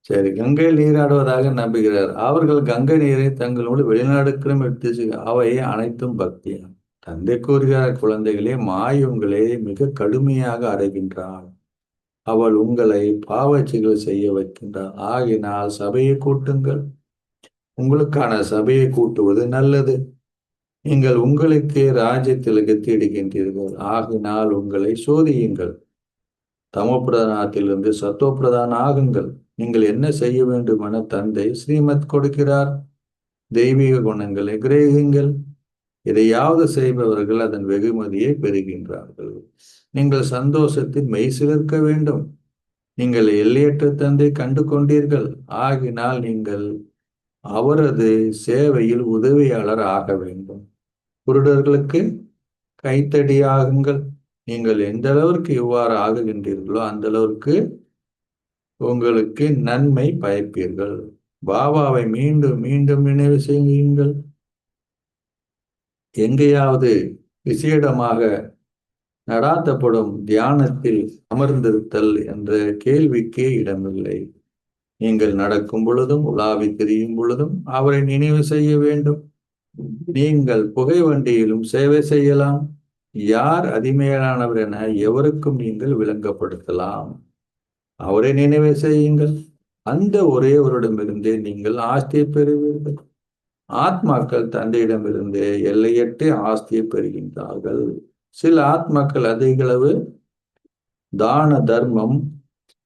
சரி, கங்கையில் நீராடுவதாக நம்புகிறார். அவர்கள் கங்கை நீரை தங்களோடு வெளிநாடுகளும் எடுத்து அவை அனைத்தும் பக்தியா. தந்தை கூறுகிறார், குழந்தைகளே, மாய் உங்களை மிக கடுமையாக அறைகின்றாள். அவள் உங்களை பாவச்செயல்கள் செய்ய வைக்கின்றாள். ஆகினால் சபையை கூட்டுங்கள். உங்களுக்கான சபையை கூட்டுவது நல்லது. நீங்கள் உங்களுக்கே ராஜ்யத்தில் கத்திடுகின்றீர்கள். ஆகினால் உங்களை சோதியுங்கள். தமோ பிரதானத்திலிருந்து சத்தோ பிரதான ஆகுங்கள். நீங்கள் என்ன செய்ய வேண்டும் என தந்தை ஸ்ரீமத் கொடுக்கிறார். தெய்வீக குணங்களை கிரகிங்கள். எதையாவது செய்பவர்கள் அதன் வெகுமதியை பெறுகின்றார்கள். நீங்கள் சந்தோஷத்தில் மெய் சிலிர்க்க வேண்டும். நீங்கள் எல்லையற்ற தந்தை கண்டு கொண்டீர்கள். ஆகினால் நீங்கள் அவரது சேவையில் உதவியாளர் ஆக வேண்டும். குருடர்களுக்கு கைத்தடியாகுங்கள். நீங்கள் எந்த அளவிற்கு இவ்வாறு ஆகுகின்றீர்களோ அந்த அளவிற்கு உங்களுக்கு நன்மை பயப்பீர்கள். பாபாவை மீண்டும் மீண்டும் நினைவு செய்யுங்கள். எங்கேயாவது விசேடமாக நடாத்தப்படும் தியானத்தில் அமர்ந்திருத்தல் என்ற கேள்விக்கே இடமில்லை. நீங்கள் நடக்கும் பொழுதும் உலாவி திரியும் பொழுதும் அவரை நினைவு செய்ய வேண்டும். நீங்கள் புகை வண்டியிலும் சேவை செய்யலாம். யார் அதிமேலானவர் என எவருக்கும் நீங்கள் விளங்கப்படுத்தலாம். அவரை நினைவு செய்யுங்கள். அந்த ஒரேவரிடமிருந்தே நீங்கள் ஆஸ்தியை பெறுவீர்கள். ஆத்மாக்கள் தந்தையிடமிருந்தே எல்லையற்ற ஆஸ்தியை பெறுகின்றார்கள். சில ஆத்மாக்கள் அதிகளவு தான தர்மம்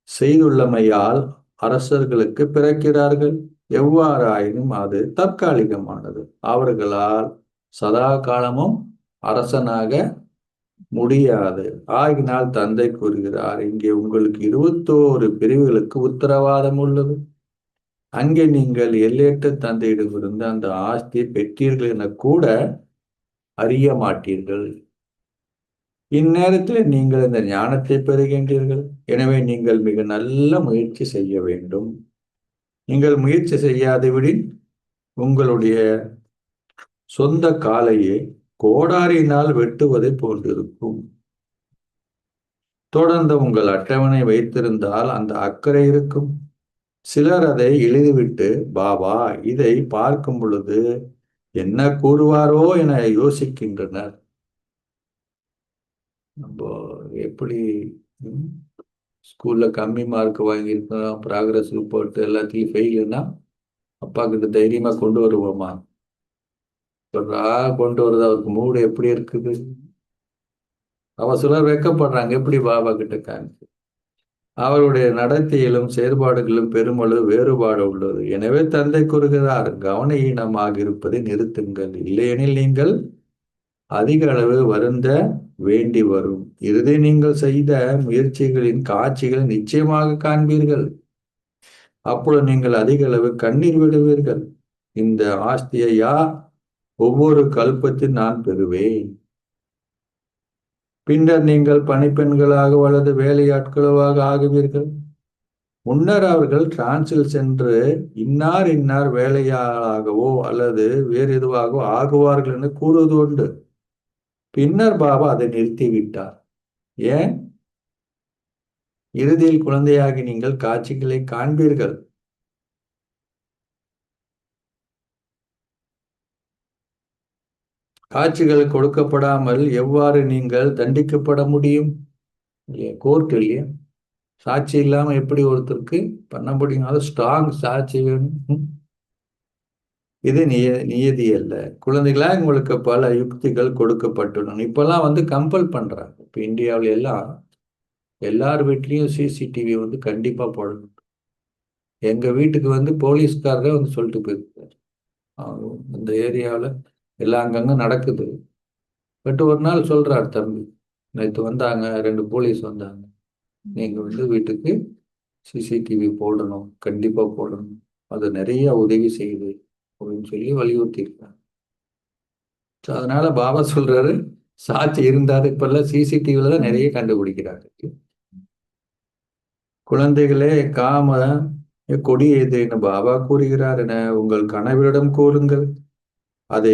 செய்துள்ளமையால் அரசர்களுக்கு பிறக்கிறார்கள். எவ்வாறாயினும் அது தற்காலிகமானது. அவர்களால் சதா காலமும் அரசனாக முடியாது. ஆகினால் தந்தை கூறுகிறார், இங்கே உங்களுக்கு 21 பிரிவுகளுக்கு உத்தரவாதம் உள்ளது. அங்கே நீங்கள் எல்லையற்ற தந்தையிடமிருந்து அந்த ஆஸ்தியை பெற்றீர்கள் என கூட அறிய மாட்டீர்கள். இந்நேரத்தில் நீங்கள் இந்த ஞானத்தை பெறுகின்றீர்கள். எனவே நீங்கள் மிக நல்ல முயற்சி செய்ய வேண்டும். நீங்கள் முயற்சி செய்யாதவிடின் உங்களுடைய சொந்த காலையே கோடாரியினால் வெட்டுவதை போன்றிருக்கும். தொடர்ந்து உங்கள் அட்டவணை வைத்திருந்தால் அந்த அக்கறை இருக்கும். சிலர் அதை எழுதிவிட்டு, பாபா இதை பார்க்கும் பொழுது என்ன கூறுவாரோ என யோசிக்கின்றனர். நம்ம எப்படி ஸ்கூல்ல கம்மி மார்க் வாங்கியிருக்கோம், ப்ராக்ரஸ் ரிப்போர்ட் எல்லாத்தையும் ஃபெயிலுன்னா அப்பா கிட்ட தைரியமா கொண்டு வருவோமா? சொல்றா கொண்டு வருது, அவருக்கு மூடு எப்படி இருக்குது? அவ சிலர் வெக்கப்படுறாங்க, எப்படி பாபா கிட்ட காமிச்சு. அவருடைய நடத்தையிலும் செயற்பாடுகளிலும் பெருமளவு வேறுபாடு உள்ளது. எனவே தந்தை கூறுகிறார், கவனஈனமாக இருப்பதை நிறுத்துங்கள். இல்லையெனில் நீங்கள் அதிக அளவு வருந்த வேண்டி வரும். இறுதி நீங்கள் செய்த முயற்சிகளின் காட்சிகளை நிச்சயமாக காண்பீர்கள். அப்பொழுது நீங்கள் அதிக அளவு கண்ணீர் விடுவீர்கள். இந்த ஆஸ்தியா ஒவ்வொரு கல்பத்தில் நான் பெறுவேன். பின்னர் நீங்கள் பணிப்பெண்களாக அல்லது வேலையாட்களாக ஆகுவீர்கள். முன்னர் அவர்கள் டிரான்ஸில் சென்று இன்னார் இன்னார் வேலையாளாகவோ அல்லது வேறு எதுவாகவோ ஆகுவார்கள் என்று கூறுவது உண்டு. பின்னர் பாபா அதை நிறுத்திவிட்டார். ஏன்? இறுதியில் குழந்தையாகி நீங்கள் காட்சிகளை காண்பீர்கள். காட்சிகள் கொடுக்கப்படாமல் எவ்வாறு நீங்கள் தண்டிக்கப்பட முடியும்? கோர்ட் இல்லையா? சாட்சி இல்லாம எப்படி ஒருத்தருக்கு பண்ண முடியும்? அது ஸ்ட்ராங் சாட்சி வேணும். இது நியதி அல்ல. குழந்தைகளா உங்களுக்கு பல யுக்திகள் கொடுக்கப்பட்டுள்ளன. இப்பெல்லாம் கம்பல் பண்றாங்க. இப்ப இந்தியாவில எல்லாம் எல்லார் வீட்லயும் சிசிடிவி கண்டிப்பா போடணும். எங்க வீட்டுக்கு போலீஸ்காரரே சொல்லிட்டு போயிருக்காரு. அந்த ஏரியாவில் எல்லாம் அங்கங்க நடக்குது. பட் ஒரு நாள் சொல்றார், தம்பி நேற்று வந்தாங்க 2 போலீஸ் வந்தாங்க, நீங்க வீட்டுக்கு சிசிடிவி போடணும், கண்டிப்பா போடணும், அது நிறைய உதவி செய்யுது அப்படின்னு சொல்லி வலியுறுத்தி இருக்காங்க. அதனால பாபா சொல்றாரு, சாட்சி இருந்தாரு. இப்பெல்லாம் சிசிடிவில தான் நிறைய கண்டுபிடிக்கிறாங்க. குழந்தைகளே, காம கொடி எது என பாபா கூறுகிறார் என உங்கள் கனவிடம் கூறுங்கள். அதை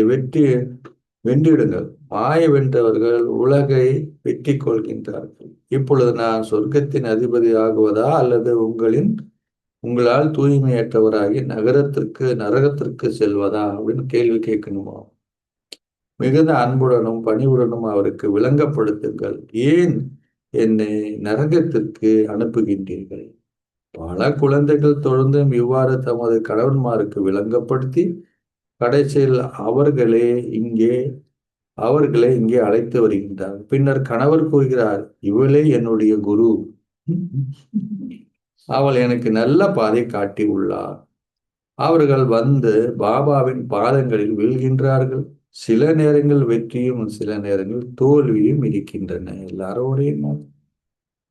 வென்றிடுங்கள். மாய வென்றவர்கள் உலகை வெற்றி கொள்கின்றார்கள். இப்பொழுது நான் சொர்க்கத்தின் அதிபதி ஆகுவதா அல்லது உங்களின் உங்களால் தூய்மையற்றவராகி நரகத்திற்கு செல்வதா அப்படின்னு கேள்வி கேட்கணுமா? மிகுந்த அன்புடனும் பணிவுடனும் அவருக்கு விளங்கப்படுத்துங்கள். ஏன் என்னை நரகத்திற்கு அனுப்புகின்றீர்கள்? பல குழந்தைகள் தொடர்ந்தும் இவ்வாறு தமது கணவன்மாருக்கு விளங்கப்படுத்தி கடைசியில் அவர்களை இங்கே அழைத்து வருகின்றார். பின்னர் கணவர் கூறுகிறார், இவளே என்னுடைய குரு, அவள் எனக்கு நல்ல பாதை காட்டி உள்ளார். அவர்கள் வந்து பாபாவின் பாதங்களில் வீழ்கின்றார்கள். சில நேரங்கள் வெற்றியும் சில நேரங்கள் தோல்வியும் இருக்கின்றன. எல்லாரும் ஒரே நாள்.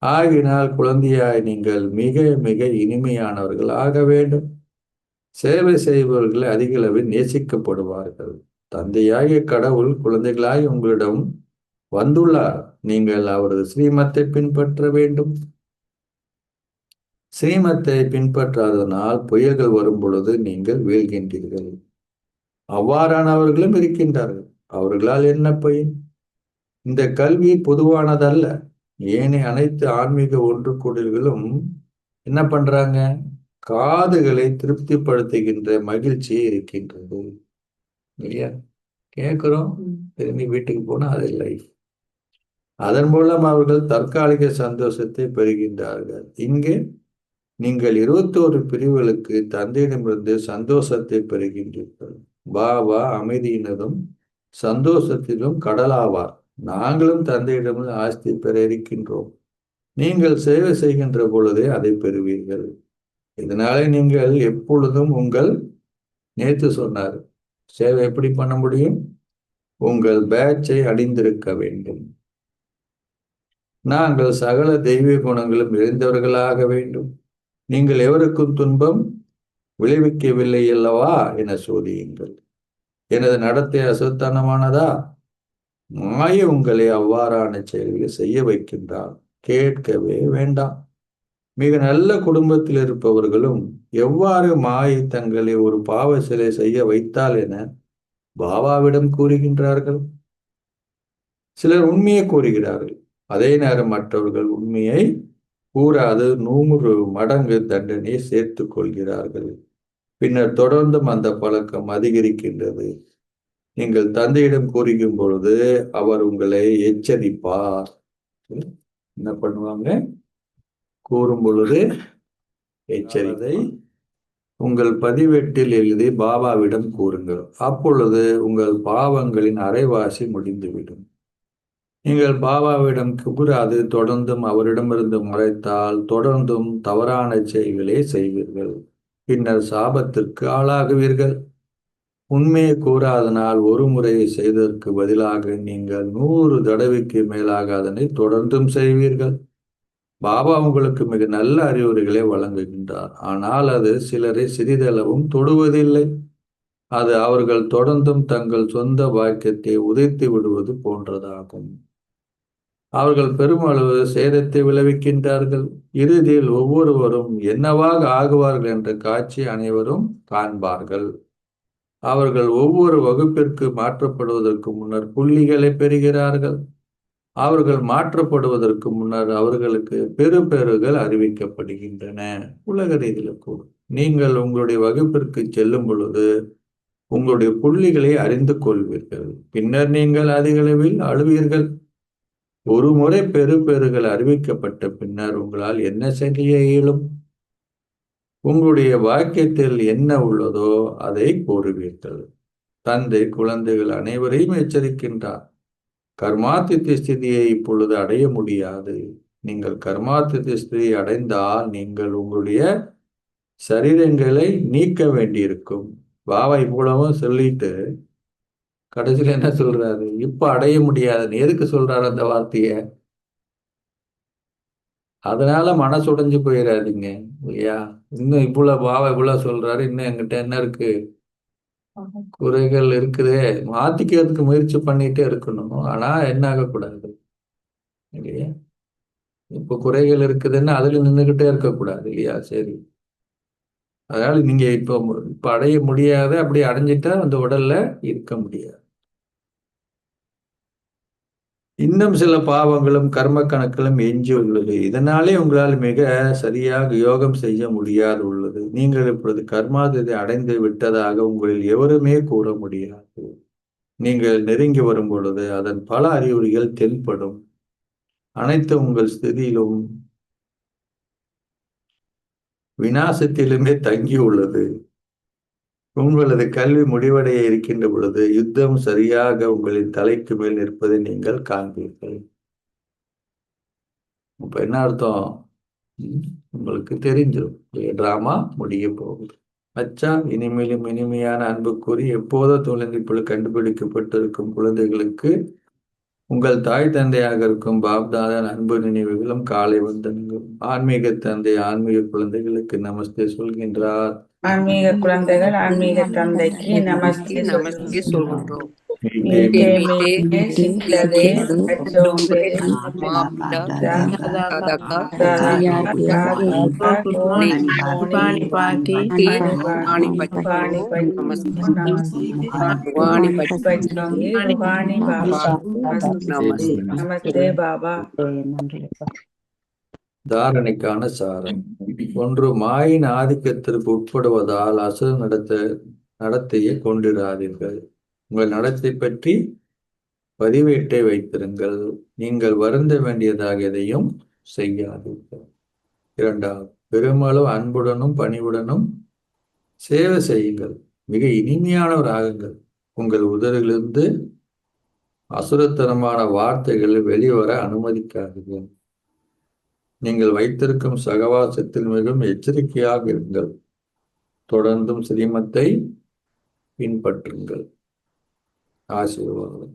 ஆகினால் குழந்தையாய் நீங்கள் மிக மிக இனிமையானவர்கள் ஆக வேண்டும். சேவை செய்பவர்கள் அதிக அளவில் நேசிக்கப்படுவார்கள். தந்தையாகிய கடவுள் குழந்தைகளாய் உங்களிடம் வந்துள்ளார். நீங்கள் அவரது ஸ்ரீமத்தை பின்பற்ற வேண்டும். ஸ்ரீமத்தை பின்பற்றாதனால் புயல்கள் வரும் பொழுது நீங்கள் வீழ்கின்றீர்கள். அவ்வாறானவர்களும் இருக்கின்றார்கள். அவர்களால் என்ன பயன்? இந்த கல்வி பொதுவானதல்ல. ஏனைய அனைத்து ஆன்மீக ஒன்று கூடல்களும் என்ன பண்றாங்க? காதுகளை திருப்திப்படுத்துகின்ற மகிழ்ச்சியே இருக்கின்றது இல்லையா? கேட்கிறோம், திரும்பி வீட்டுக்கு போனா அது லைஃப். அதன் மூலம் அவர்கள் தற்காலிக சந்தோஷத்தை பெறுகின்றார்கள். இங்கே நீங்கள் 21 பிரிவுகளுக்கு தந்தையிடமிருந்து சந்தோஷத்தை பெறுகின்றீர்கள். பாபா அமைதியினதும் சந்தோஷத்திலும் கடலாவார். நாங்களும் தந்தையிடமிருந்து ஆஸ்தி பெற இருக்கின்றோம். நீங்கள் சேவை செய்கின்ற பொழுதே அதை பெறுவீர்கள். இதனாலே நீங்கள் எப்பொழுதும் நேத்து சொன்னார், சேவை எப்படி பண்ண முடியும்? உங்கள் பேட்சை அணிந்திருக்க வேண்டும். நாங்கள் சகல தெய்வீக குணங்களும் இழந்தவர்களாக வேண்டும். நீங்கள் எவருக்கும் துன்பம் விளைவிக்கவில்லை அல்லவா என சோதியுங்கள். எனது நடத்தை அசுத்தனமானதா? மாயை உங்களை அவ்வாறான செயல்களை செய்ய வைக்கின்றார். கேட்கவே வேண்டாம். மிக நல்ல குடும்பத்தில் இருப்பவர்களும் எவ்வாறு மாயை தங்களை ஒரு பாவ சிலை செய்ய வைத்தால் என பாபாவிடம் கூறுகின்றார்கள். சிலர் உண்மையை கூறுகிறார்கள். அதே நேரம் மற்றவர்கள் உண்மையை கூறாது 100 மடங்கு தண்டனையை சேர்த்துக் கொள்கிறார்கள். பின்னர் தொடர்ந்தும் அந்த பழக்கம் அதிகரிக்கின்றது. நீங்கள் தந்தையிடம் கூறும் பொழுது அவர் உங்களை எச்சரிப்பார். என்ன பண்ணுவாங்க? கூறும் பொழுது எச்சரித்தை உங்கள் பதிவேட்டில் எழுதி பாபாவிடம் கூறுங்கள். அப்பொழுது உங்கள் பாவங்களின் அரைவாசி முடிந்துவிடும். நீங்கள் பாபாவிடம் கூறாது தொடர்ந்தும் அவரிடமிருந்து மறைத்தால் தொடர்ந்தும் தவறான செயல்களை செய்வீர்கள். பின்னர் சாபத்திற்கு ஆளாகுவீர்கள். உண்மையை கூறாதனால் ஒரு முறையை செய்ததற்கு பதிலாக நீங்கள் 100 தடவைக்கு மேலாக அதனை தொடர்ந்தும் செய்வீர்கள். பாபா உங்களுக்கு மிக நல்ல அறிவுரைகளை வழங்குகின்றார். ஆனால் அது சிலரை சிறிதளவும் தொடுவதில்லை. அது அவர்கள் தொடர்ந்தும் தங்கள் சொந்த வாக்கியத்தை உதைத்து விடுவது போன்றதாகும். அவர்கள் பெருமளவு சேதத்தை விளைவிக்கின்றார்கள். இறுதியில் ஒவ்வொருவரும் என்னவாக ஆகுவார்கள் என்ற காட்சி அனைவரும் காண்பார்கள். அவர்கள் ஒவ்வொரு வகுப்பிற்கு மாற்றப்படுவதற்கு முன்னர் புள்ளிகளை பெறுகிறார்கள். அவர்கள் மாற்றப்படுவதற்கு முன்னர் அவர்களுக்கு பெறுகள் அறிவிக்கப்படுகின்றன. உலக ரீதியில் கூட நீங்கள் உங்களுடைய வகுப்பிற்கு செல்லும் பொழுது உங்களுடைய புள்ளிகளை அறிந்து கொள்வீர்கள். பின்னர் நீங்கள் அதிக அளவில் அழுவீர்கள். ஒரு முறை பெறுகள் அறிவிக்கப்பட்ட பின்னர் உங்களால் என்ன செய்ய இயலும்? உங்களுடைய வாக்கியத்தில் என்ன உள்ளதோ அதை கூறுவீர்கள். தந்தை குழந்தைகள் அனைவரையும் எச்சரிக்கின்றார். கர்மாதித்ய ஸ்திதியை இப்பொழுது அடைய முடியாது. நீங்கள் கர்மாதித்ய ஸ்திதியை அடைந்தால் நீங்கள் உங்களுடைய சரீரங்களை நீக்க வேண்டியிருக்கும். பாபா இவ்வளவும் சொல்லிட்டு கடைசியில் என்ன சொல்றாரு? இப்ப அடைய முடியாதுன்னு எதுக்கு சொல்றாரு அந்த வார்த்தைய? அதனால மனசு உடைஞ்சு போயிடாதீங்க இல்லையா? இன்னும் பாபா இவ்வளவு சொல்றாரு, இன்னும் என்கிட்ட என்ன இருக்கு? குறைகள் இருக்குதே, மாத்திக்கிறதுக்கு முயற்சி பண்ணிட்டே இருக்கணும். ஆனா என்ன ஆகக்கூடாது இல்லையா? இப்ப குறைகள் இருக்குதுன்னு அதுல நின்றுகிட்டே இருக்கக்கூடாது இல்லையா? சரி, அதனால நீங்க இப்ப அடைய முடியாத, அப்படி அடைஞ்சிட்டா அந்த உடல்ல இருக்க முடியாது. இன்னும் சில பாவங்களும் கர்ம கணக்கிலும் எஞ்சி உள்ளது. இதனாலே உங்களால் மிக சரியாக யோகம் செய்ய முடியாது உள்ளது. நீங்கள் இப்பொழுது கர்மாதிதை அடைந்து விட்டதாக உங்களில் எவருமே கூற முடியாது. நீங்கள் நெருங்கி வரும் பொழுது அதன் பல அறிகுறிகள் தென்படும். அனைத்து உங்கள் ஸ்திதியிலும் விநாசத்திலுமே தங்கி உள்ளது. உங்களது கல்வி முடிவடைய இருக்கின்ற பொழுது யுத்தம் சரியாக உங்களின் தலைக்கு மேல் நிற்பதை நீங்கள் காண்பீர்கள். இப்ப என்ன அர்த்தம்? உங்களுக்கு தெரிஞ்சிடும், டிராமா முடிய போகுது. அச்சா, இனிமேலும் இனிமையான அன்பு கூறி எப்போதோ தொழில்நுட்பில் கண்டுபிடிக்கப்பட்டிருக்கும் குழந்தைகளுக்கு உங்கள் தாய் தந்தையாக இருக்கும் பாப்தாதன் அன்பு நினைவுகளும் காலை வந்தனங்களும். ஆன்மீக தந்தை ஆன்மீக குழந்தைகளுக்கு நமஸ்தே சொல்கின்றார். ஆன்மீக குழந்தைகள் ஆன்மீக தந்தைக்கு நமஸ்தே நமஸ்தே சொல்கின்றோம். मीठे मीठे शीतले बच्चों के माँ पिता दादा का पानी पाटी वाणी वाणी वाणी बाबा नमस्ते बाबा. தாரணைக்கான சாரம். 1. மாயின் ஆதிக்கத்திற்கு உட்படுவதால் அசுர நடத்தையை கொண்டிராதீர்கள். உங்கள் நடத்தை பற்றி பதிவேட்டை வைத்திருங்கள். நீங்கள் வருந்த வேண்டியதாக எதையும் செய்யாதீர்கள். 2. பெருமளவு அன்புடனும் பணிவுடனும் சேவை செய்யுங்கள். மிக இனிமையானவர் ஆகுங்கள். உங்கள் உதடுகளிலிருந்து அசுரத்தனமான வார்த்தைகள் வெளிவர அனுமதிக்காதீர்கள். நீங்கள் வைத்திருக்கும் சகவாசத்தில் மிகவும் எச்சரிக்கையாக இருங்கள். தொடர்ந்தும் ஸ்ரீமத்தை பின்பற்றுங்கள். ஆசீர்வாதம்.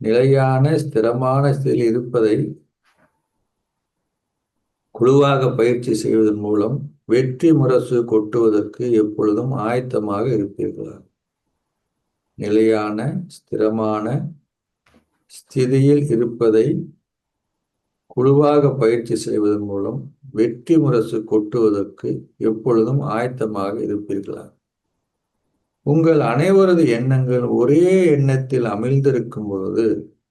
நிலையான ஸ்திரமான ஸ்திதியில் இருப்பதை குழுவாக பயிற்சி செய்வதன் மூலம் வெற்றி முரசு கொட்டுவதற்கு எப்பொழுதும் ஆயத்தமாக இருப்பீர்களா? நிலையான ஸ்திரமான ஸ்திதியில் இருப்பதை குழுவாக பயிற்சி செய்வதன் மூலம் வெற்றி முரசு கொட்டுவதற்கு எப்பொழுதும் ஆயத்தமாக இருப்பீர்களா? உங்கள் அனைவரது எண்ணங்கள் ஒரே எண்ணத்தில் அமிழ்ந்திருக்கும் பொழுது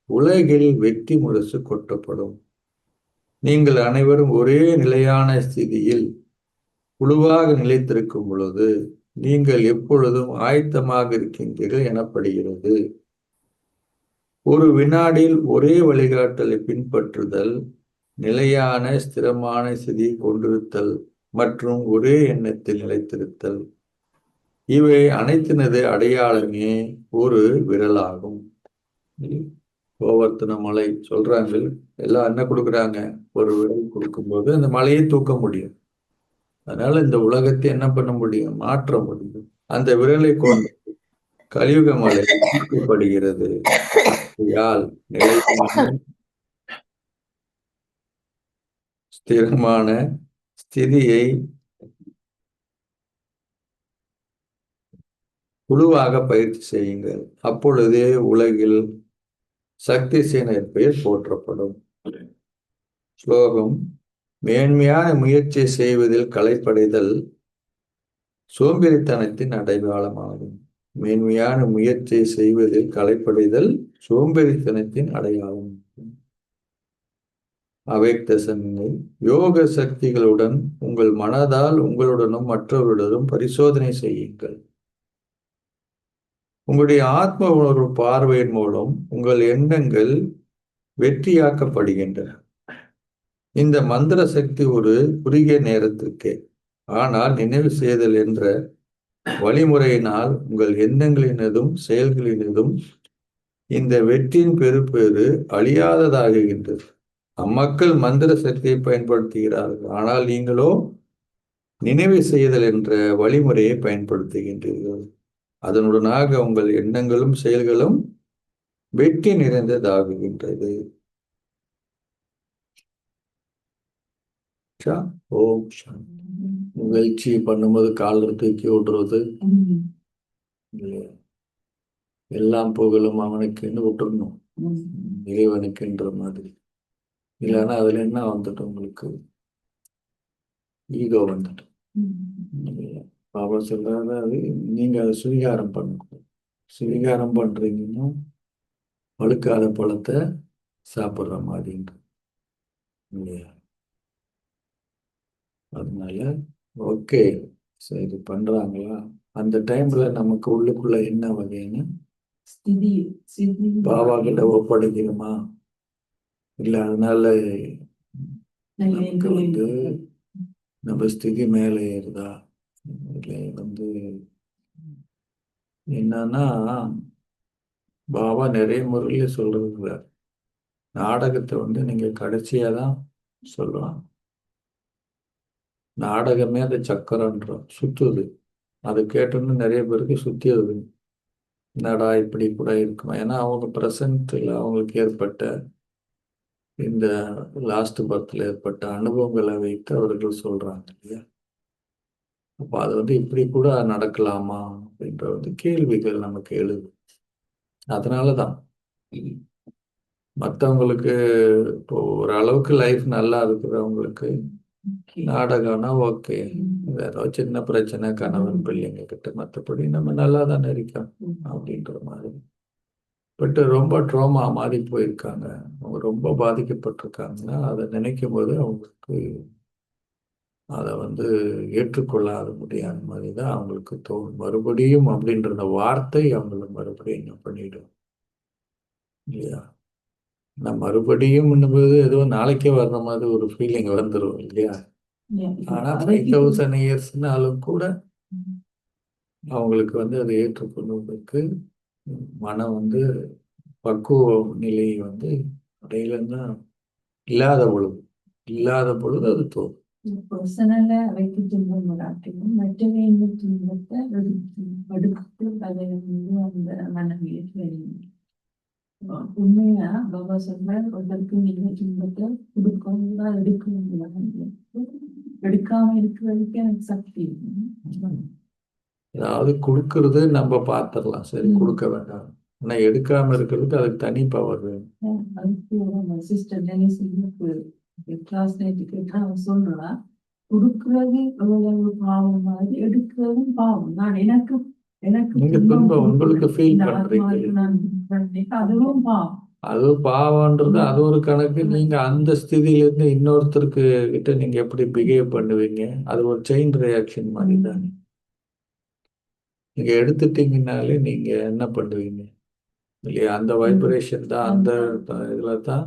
உலகில் வெற்றி முரசு கொட்டப்படும். நீங்கள் அனைவரும் ஒரே நிலையான ஸ்திதியில் குழுவாக நிலைத்திருக்கும் பொழுது நீங்கள் எப்பொழுதும் ஆயத்தமாக இருக்கின்றீர்கள் எனப்படுகிறது. ஒரு வினாடியில் ஒரே வழிகாட்டலை பின்பற்றுதல், நிலையான ஸ்திரமான ஸ்திதியை கொண்டிருத்தல் மற்றும் ஒரே எண்ணத்தில் நிலைத்திருத்தல், இவை அனைத்தினது அடையாளமே ஒரு விரலாகும். கோவர்த்தன மலை சொல்றாங்க, எல்லாம் என்ன கொடுக்குறாங்க? ஒரு விரல் கொடுக்கும்போது அந்த மலையை தூக்க முடியும். அதனால இந்த உலகத்தை என்ன பண்ண முடியும்? மாற்ற முடியும். அந்த விரலை கொண்டு கலியுக மலை தூக்கப்படுகிறது. நிலையான ஸ்திரமான ஸ்திதியை குழுவாக பயிற்சி செய்யுங்கள். அப்பொழுதே உலகில் சக்தி சேனை பெயர் போற்றப்படும். ஸ்லோகம். மேன்மையான முயற்சியை செய்வதில் களைப்படைதல் சோம்பேறித்தனத்தின் அடையாளமாகும். மேன்மையான முயற்சியை செய்வதில் களைப்படைதல் சோம்பேறித்தனத்தின் அடையாளம். அவ்யக்த சமிக்ஞை. யோக சக்திகளுடன் உங்கள் மனதால் உங்களுடனும் மற்றவர்களுடனும் பரிசோதனை செய்யுங்கள். உங்களுடைய ஆத்ம உணர்வு பார்வையின் மூலம் உங்கள் எண்ணங்கள் வெற்றியாக்கப்படுகின்றன. இந்த மந்திர சக்தி ஒரு குறுகிய நேரத்திற்கே, ஆனால் நினைவு செய்தல் என்ற வழிமுறையினால் உங்கள் எண்ணங்களினதும் செயல்களினதும் இந்த வெற்றியின் பெறுபேறு அழியாததாகின்றது. அம்மக்கள் மந்திர சக்தியை பயன்படுத்துகிறார்கள், ஆனால் நீங்களோ நினைவு செய்தல் என்ற வழிமுறையை பயன்படுத்துகின்றீர்கள். அதனுடனாக உங்கள் எண்ணங்களும் செயல்களும் வெற்றி நிறைந்ததாகுகின்றது. ஓம் சாந்தி. முயற்சி பண்ணும்போது காலில் தூக்கி விடுறது, எல்லாம் புகழும் அவனுக்குன்னு விட்டுடணும், இறைவனுக்குன்ற மாதிரி. இல்லைன்னா அதுல என்ன வந்துட்டு உங்களுக்கு ஈகோ வந்துட்டு. பாபா சொல்றாரு, அது நீங்க அதை சுவீகாரம் பண்ணணும். சுவீகாரம் பண்றீங்கன்னா பழுக்காத பழத்தை சாப்பிட்ற மாதிரி இல்லையா? அதனால ஓகே, சரி பண்றாங்களா? அந்த டைம்ல நமக்கு உள்ளுக்குள்ள என்ன வகைன்னு பாபா கிட்ட ஒப்படைக்கணுமா? இல்ல அதனால நமக்கு வந்து நம்ம ஸ்திதி மேலே ஏறுதா? இல்லை வந்து என்னன்னா, பாபா நிறைய முறையில சொல்றது, நாடகத்தை வந்து நீங்க கடைசியா தான் சொல்லலாம். நாடகமே அது சக்கரன்றோம், சுத்துது. அது கேட்டோன்னு நிறைய பேருக்கு சுத்தியது. என்னடா இப்படி கூட இருக்குமா? ஏன்னா அவங்க ப்ரெசன்ட்ல அவங்களுக்கு ஏற்பட்ட இந்த லாஸ்ட் பர்த்ல ஏற்பட்ட அனுபவங்களை வைத்து அவர்கள் சொல்றாங்க இல்லையா? அப்போ அது வந்து இப்படி கூட நடக்கலாமா அப்படின்ற வந்து கேள்விகள் நமக்கு எழுது. அதனாலதான் மற்றவங்களுக்கு இப்போ ஓரளவுக்கு லைஃப் நல்லா இருக்கிறவங்களுக்கு நாடகம்னா ஓகே, ஏதோ சின்ன பிரச்சனை கணவன் பிள்ளைங்க கிட்ட, மற்றபடி நம்ம நல்லா தானே இருக்கோம் அப்படின்ற மாதிரி. பட் ரொம்ப ட்ரோமா மாறி போயிருக்காங்க, அவங்க ரொம்ப பாதிக்கப்பட்டிருக்காங்கன்னா அதை நினைக்கும் போது அவங்களுக்கு அதை வந்து ஏற்றுக்கொள்ளாத முடியாத மாதிரி தான் அவங்களுக்கு தோணும். மறுபடியும் அப்படின்ற அந்த வார்த்தை அவங்கள மறுபடியும் என்ன பண்ணிடும் இல்லையா? நான் மறுபடியும் போது ஏதோ நாளைக்கே வர்ற மாதிரி ஒரு ஃபீலிங் வந்துடும் இல்லையா? ஆனா 5000 இயர்ஸ்னாலும் கூட அவங்களுக்கு வந்து அதை ஏற்றுக்கொள்வதற்கு மனம் வந்து பக்குவ நிலை வந்து அடையிலன்னா இல்லாத பொழுது அது தோணும். பர்சனலா அவைக்கு துன்பம் வராட்டியும் மற்றவை இந்த துன்பத்தை எடுத்து அதை வந்து அந்த மனநிலைக்கு வெளியிடும். உண்மையா பாபா சொல்ற ஒருத்தருக்கு நீங்க துன்பத்தை கொடுக்கவும் தான் எடுக்கவும் எடுக்காம இருக்கிறதுக்கு எனக்கு சக்தி இருக்கு. அதாவது கொடுக்கறது நம்ம பார்த்துடலாம், சரி கொடுக்க வேண்டாம். ஆனா எடுக்காம இருக்கிறதுக்கு அதுக்கு தனி பவர் வேணும். அதுக்கு சிஸ்டர் டெனிஸ் கிளாஸ் கேட்டா அவன் சொல்றா, கொடுக்கறது எவ்வளவு பாவம் மாதிரி எடுக்கிறதும் பாவம். நான் எனக்கு நீங்க துன்பம் உங்களுக்கு ஃபீல் பண்றீங்க, அதுவும் பாவம். அது பாவம்ன்றது அது ஒரு கணக்கு. நீங்க அந்த ஸ்திதியில இருந்து இன்னொருத்தருக்கு கிட்ட நீங்க எப்படி பிஹேவ் பண்ணுவீங்க, அது ஒரு செயின் ரியாக்ஷன் மாதிரி தானே. நீங்க எடுத்துட்டீங்கன்னாலே நீங்க என்ன பண்ணுவீங்க இல்லையா? அந்த வைப்ரேஷன் தான், அந்த இதுல தான்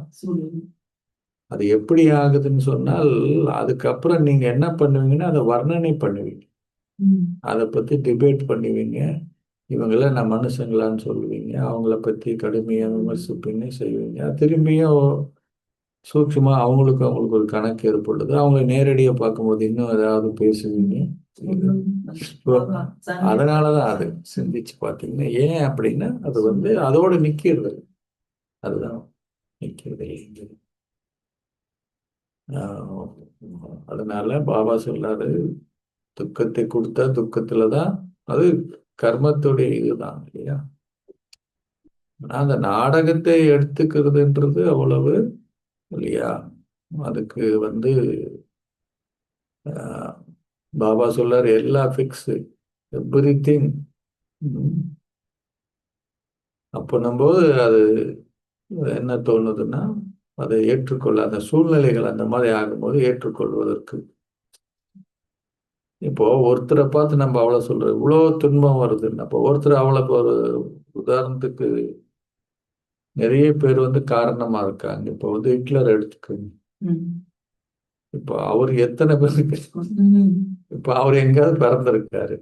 அது எப்படி ஆகுதுன்னு சொன்னால், அதுக்கப்புறம் நீங்க என்ன பண்ணுவீங்கன்னா அதை வர்ணனை பண்ணுவீங்க, அதை பத்தி டிபேட் பண்ணுவீங்க. இவங்கள நான் மனுஷங்களான்னு சொல்லுவீங்க, அவங்கள பத்தி கடுமையாக விமர்சிப்பீங்க, செய்வீங்க. திரும்பியும் சூட்சுமா அவங்களுக்கு ஒரு கணக்கு ஏற்படுது. அவங்க நேரடியா பார்க்கும்போது இன்னும் ஏதாவது பேசுவீங்க. அதனாலதான் அது சிந்திச்சு பார்த்தீங்கன்னா, ஏன் அப்படின்னா அது வந்து அதோட நிக்கிறது, அதுதான் நிக்கிறது இல்லை. அதனால பாபா சொல்லாரு, துக்கத்தை கொடுத்தா துக்கத்துலதான், அது கர்மத்துடைய இதுதான் இல்லையா? அந்த நாடகத்தை எடுத்துக்கிறதுன்றது அவ்வளவு இல்லையா? அதுக்கு வந்து பாபா சொல்லாரு எல்லா ஃபிக்ஸ், எவ்ரி திங். அப்போ நம்ம அது என்ன தோணுதுன்னா, அதை ஏற்றுக்கொள்ள அந்த சூழ்நிலைகள் அந்த மாதிரி ஆகும்போது ஏற்றுக்கொள்வதற்கு. இப்போ ஒருத்தரை பார்த்து நம்ம அவ்வளவு சொல்றோம், இவ்வளோ துன்பம் வருதுன்னு. அப்போ ஒருத்தர் அவ்வளவு ஒரு உதாரணத்துக்கு நிறைய பேர் வந்து காரணமா இருக்காங்க. இப்போ வந்து ஹிட்லர் எடுத்துக்கோங்க. இப்போ அவர் எத்தனை பேருக்கு இப்ப அவர் எங்கேயாவது பிறந்திருக்காரு,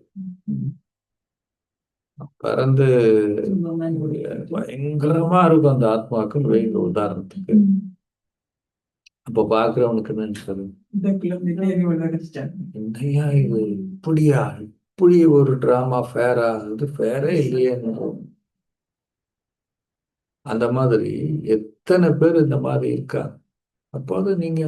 பிறந்து பயங்கரமா இருக்கும் அந்த ஆத்மாக்குன்னு வைங்க உதாரணத்துக்கு. அப்ப பாக்குறவனுக்கு நினைச்சது, என்னையா இது, இப்படியா, இப்படி ஒரு டிராமா ஃபேரா, இது ஃபேரே இல்லையே. அந்த மாதிரி எத்தனை பேர் இந்த மாதிரி இருக்காங்க. அப்போது நீங்க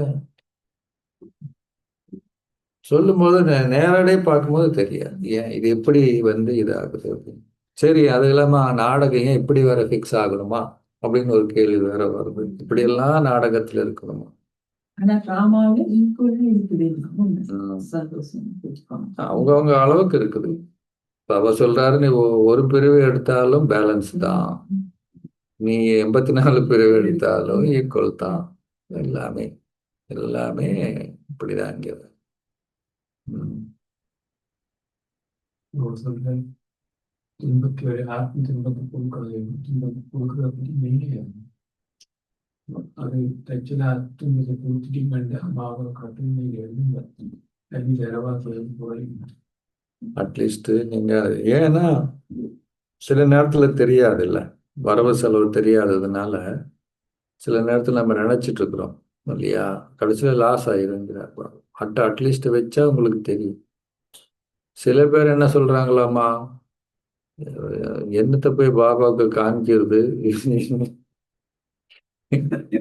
சொல்லும் போது நேரடியாக பார்க்கும்போது தெரியாது, ஏன் இது எப்படி வந்து இதாகுது அப்படின்னு. சரி, அது இல்லாம நாடகம் ஏன் இப்படி வேற ஃபிக்ஸ் ஆகணுமா அப்படின்னு ஒரு கேள்வி வேற வருது. இப்படி எல்லாம் நாடகத்துல இருக்கணுமா? அவங்கவுங்க அளவுக்கு இருக்குது. அவ சொல்றாரு, நீ ஒரு பிரிவு எடுத்தாலும் பேலன்ஸ் தான், நீ 84 பிரிவு எடுத்தாலும் ஈக்குவல் தான். எல்லாமே எல்லாமே இப்படிதான் இங்க. ம். சொல்றேன் துன்பத்தை யாருக்கும் துன்பத்தை கொடுக்கறது துன்பத்தை கொடுக்கறத பற்றி மெயினே அது ஆக்சுவலா துன்பத்தை கொடுத்துட்டீங்க பாவம் காட்டுமே எழுதுங்க தண்ணி தரவா சொல்லி போறீங்க. அட்லீஸ்ட் நீங்க ஏன்னா சில நேரத்துல தெரியாது இல்ல, வரவு செலவு தெரியாததுனால சில நேரத்துல நம்ம நினைச்சிட்டு இருக்கிறோம் இல்லையா, கடைசியில லாஸ் ஆயிருங்கிறார். அட்லீஸ்ட் வச்சா உங்களுக்கு தெரியும். சில பேர் என்ன சொல்றாங்களாமா, என்னத்தை போய் பாபாவுக்கு காமிக்கிறது,